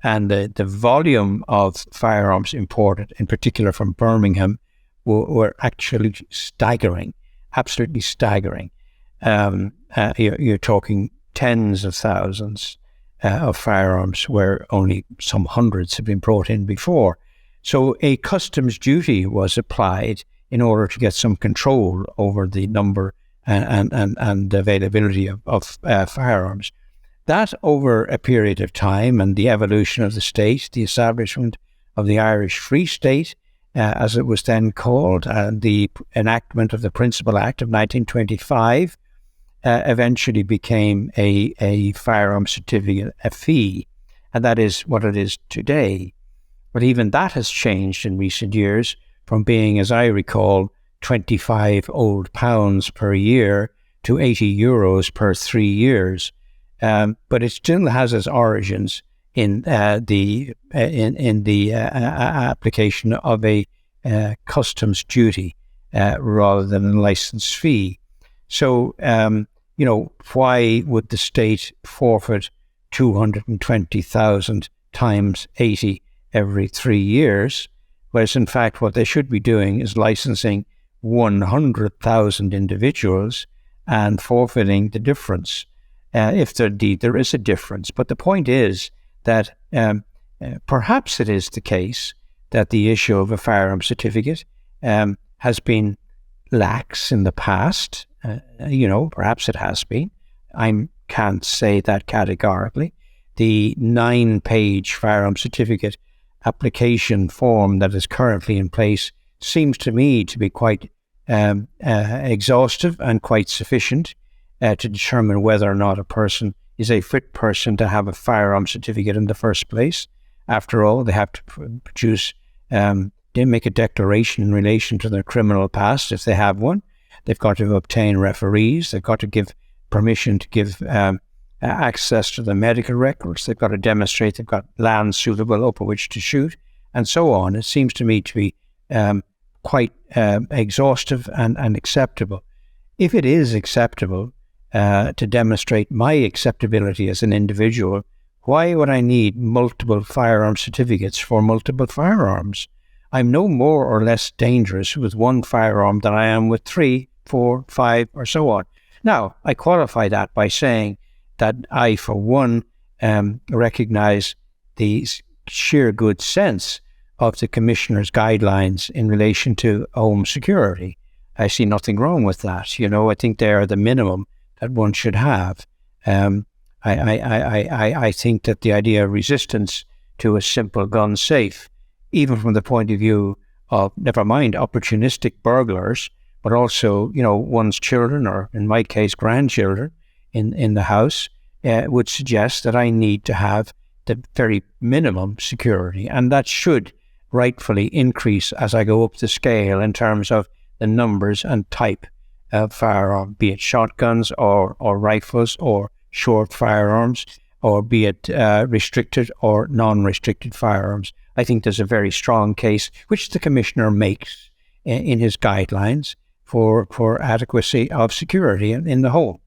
And the volume of firearms imported, in particular from Birmingham, were actually staggering, absolutely staggering. You're talking tens of thousands of firearms, where only some hundreds have been brought in before. So a customs duty was applied in order to get some control over the number and availability of firearms. That, over a period of time, and the evolution of the state, the establishment of the Irish Free State, as it was then called, and the enactment of the Principal Act of 1925, eventually became a firearm certificate, a fee, and that is what it is today. But even that has changed in recent years from being, as I recall, 25 old pounds per year to 80 euros per 3 years. But it still has its origins in the application of a customs duty rather than a license fee. So, why would the state forfeit 220,000 times 80 every 3 years? Whereas, in fact, what they should be doing is licensing 100,000 individuals and forfeiting the difference. If indeed there is a difference. But the point is that perhaps it is the case that the issue of a firearm certificate has been lax in the past. Perhaps it has been. I can't say that categorically. The 9-page firearm certificate application form that is currently in place seems to me to be quite exhaustive and quite sufficient to determine whether or not a person is a fit person to have a firearm certificate in the first place. After all, they have to produce, they make a declaration in relation to their criminal past if they have one. They've got to obtain referees. They've got to give permission to give access to the medical records. They've got to demonstrate they've got land suitable over which to shoot, and so on. It seems to me to be quite exhaustive and acceptable. If it is acceptable to demonstrate my acceptability as an individual, why would I need multiple firearm certificates for multiple firearms? I'm no more or less dangerous with one firearm than I am with 3, 4, 5, or so on. Now, I qualify that by saying that I, for one, recognise the sheer good sense of the Commissioner's guidelines in relation to home security. I see nothing wrong with that. I think they are the minimum that one should have. I think that the idea of resistance to a simple gun safe, even from the point of view of, never mind, opportunistic burglars, but also, one's children, or in my case, grandchildren in the house, would suggest that I need to have the very minimum security. And that should rightfully increase as I go up the scale in terms of the numbers and type of firearm, be it shotguns or rifles or short firearms, or be it restricted or non-restricted firearms. I think there's a very strong case, which the Commissioner makes in his guidelines, for adequacy of security in the home.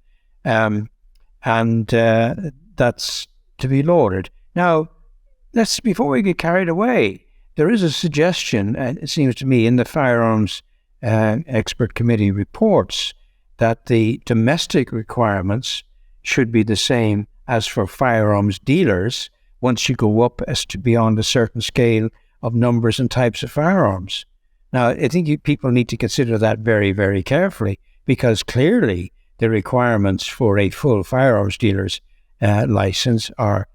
And that's to be lauded. Now, before we get carried away, there is a suggestion, it seems to me, in the Firearms Expert Committee reports, that the domestic requirements should be the same as for firearms dealers once you go up as to beyond a certain scale of numbers and types of firearms. Now, I think people need to consider that very, very carefully, because clearly the requirements for a full firearms dealer's license are,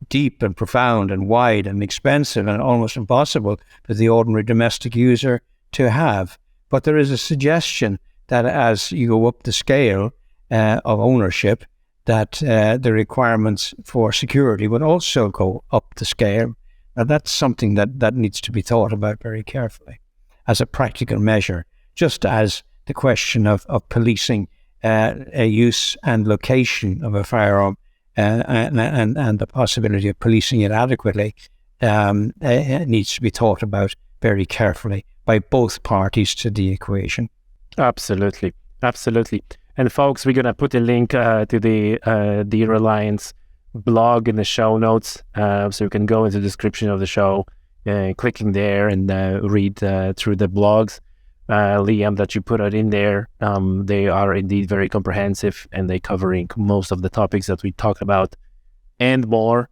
deep and profound and wide and expensive and almost impossible for the ordinary domestic user to have. But there is a suggestion that as you go up the scale of ownership, that the requirements for security would also go up the scale. Now, that's something that needs to be thought about very carefully as a practical measure, just as the question of policing a use and location of a firearm and the possibility of policing it adequately needs to be thought about very carefully by both parties to the equation. Absolutely. And folks, we're going to put a link to the Deer Alliance blog in the show notes, so you can go into the description of the show, clicking there and read through the blogs, Liam, that you put out in there. They are indeed very comprehensive, and they covering most of the topics that we talked about and more.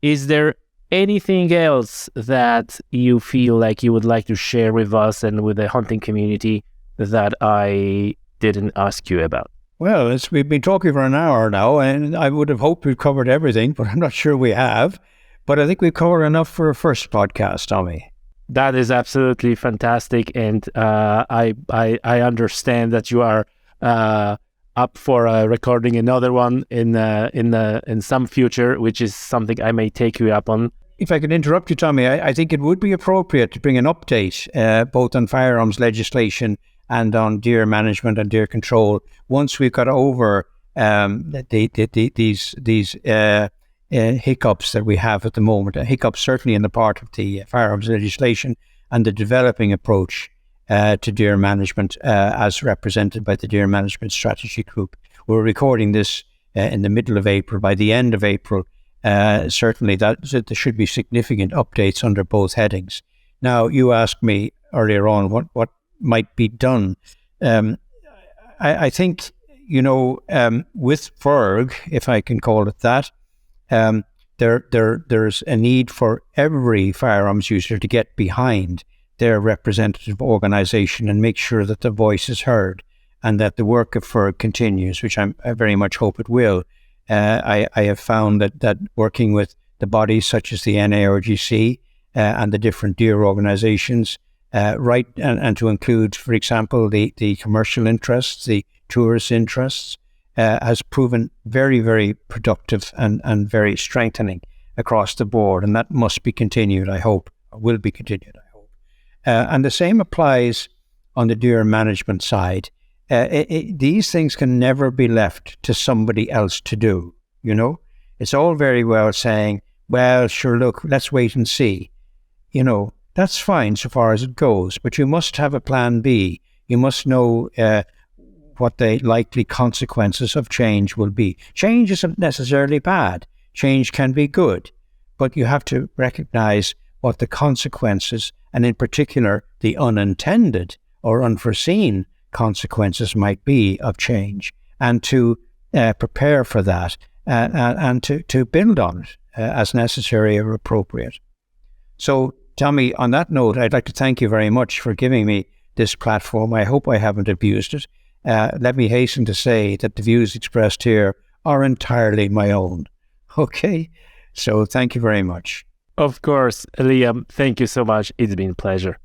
Is there anything else that you feel like you would like to share with us and with the hunting community that I didn't ask you about? Well, we've been talking for an hour now, and I would have hoped we've covered everything, but I'm not sure we have. But I think we've covered enough for a first podcast, Tommy. That is absolutely fantastic, and I understand that you are up for recording another one in some future, which is something I may take you up on. If I could interrupt you, Tommy, I think it would be appropriate to bring an update both on firearms legislation and on deer management and deer control once we've got over these hiccups that we have at the moment. Hiccups certainly in the part of the firearms legislation and the developing approach to deer management as represented by the Deer Management Strategy Group. We're recording this in the middle of April. By the end of April, certainly there should be significant updates under both headings. Now, you asked me earlier on what might be done. I think, with FERG, if I can call it that, there's a need for every firearms user to get behind their representative organization and make sure that the voice is heard and that the work of FIRG continues, which I very much hope it will. I have found that working with the bodies such as the NARGC and the different deer organizations, and to include, for example, the commercial interests, the tourist interests, has proven very, very productive and very strengthening across the board. And that must be continued, I hope, or will be continued, I hope. And the same applies on the deer management side. These things can never be left to somebody else to do, you know? It's all very well saying, well, sure, look, let's wait and see. You know, that's fine so far as it goes, but you must have a plan B. You must know what the likely consequences of change will be. Change isn't necessarily bad. Change can be good, but you have to recognize what the consequences, and in particular, the unintended or unforeseen consequences might be of change, and to prepare for that and to build on it as necessary or appropriate. So, Tommy, on that note, I'd like to thank you very much for giving me this platform. I hope I haven't abused it. Let me hasten to say that the views expressed here are entirely my own. Okay? So thank you very much. Of course, Liam, thank you so much. It's been a pleasure.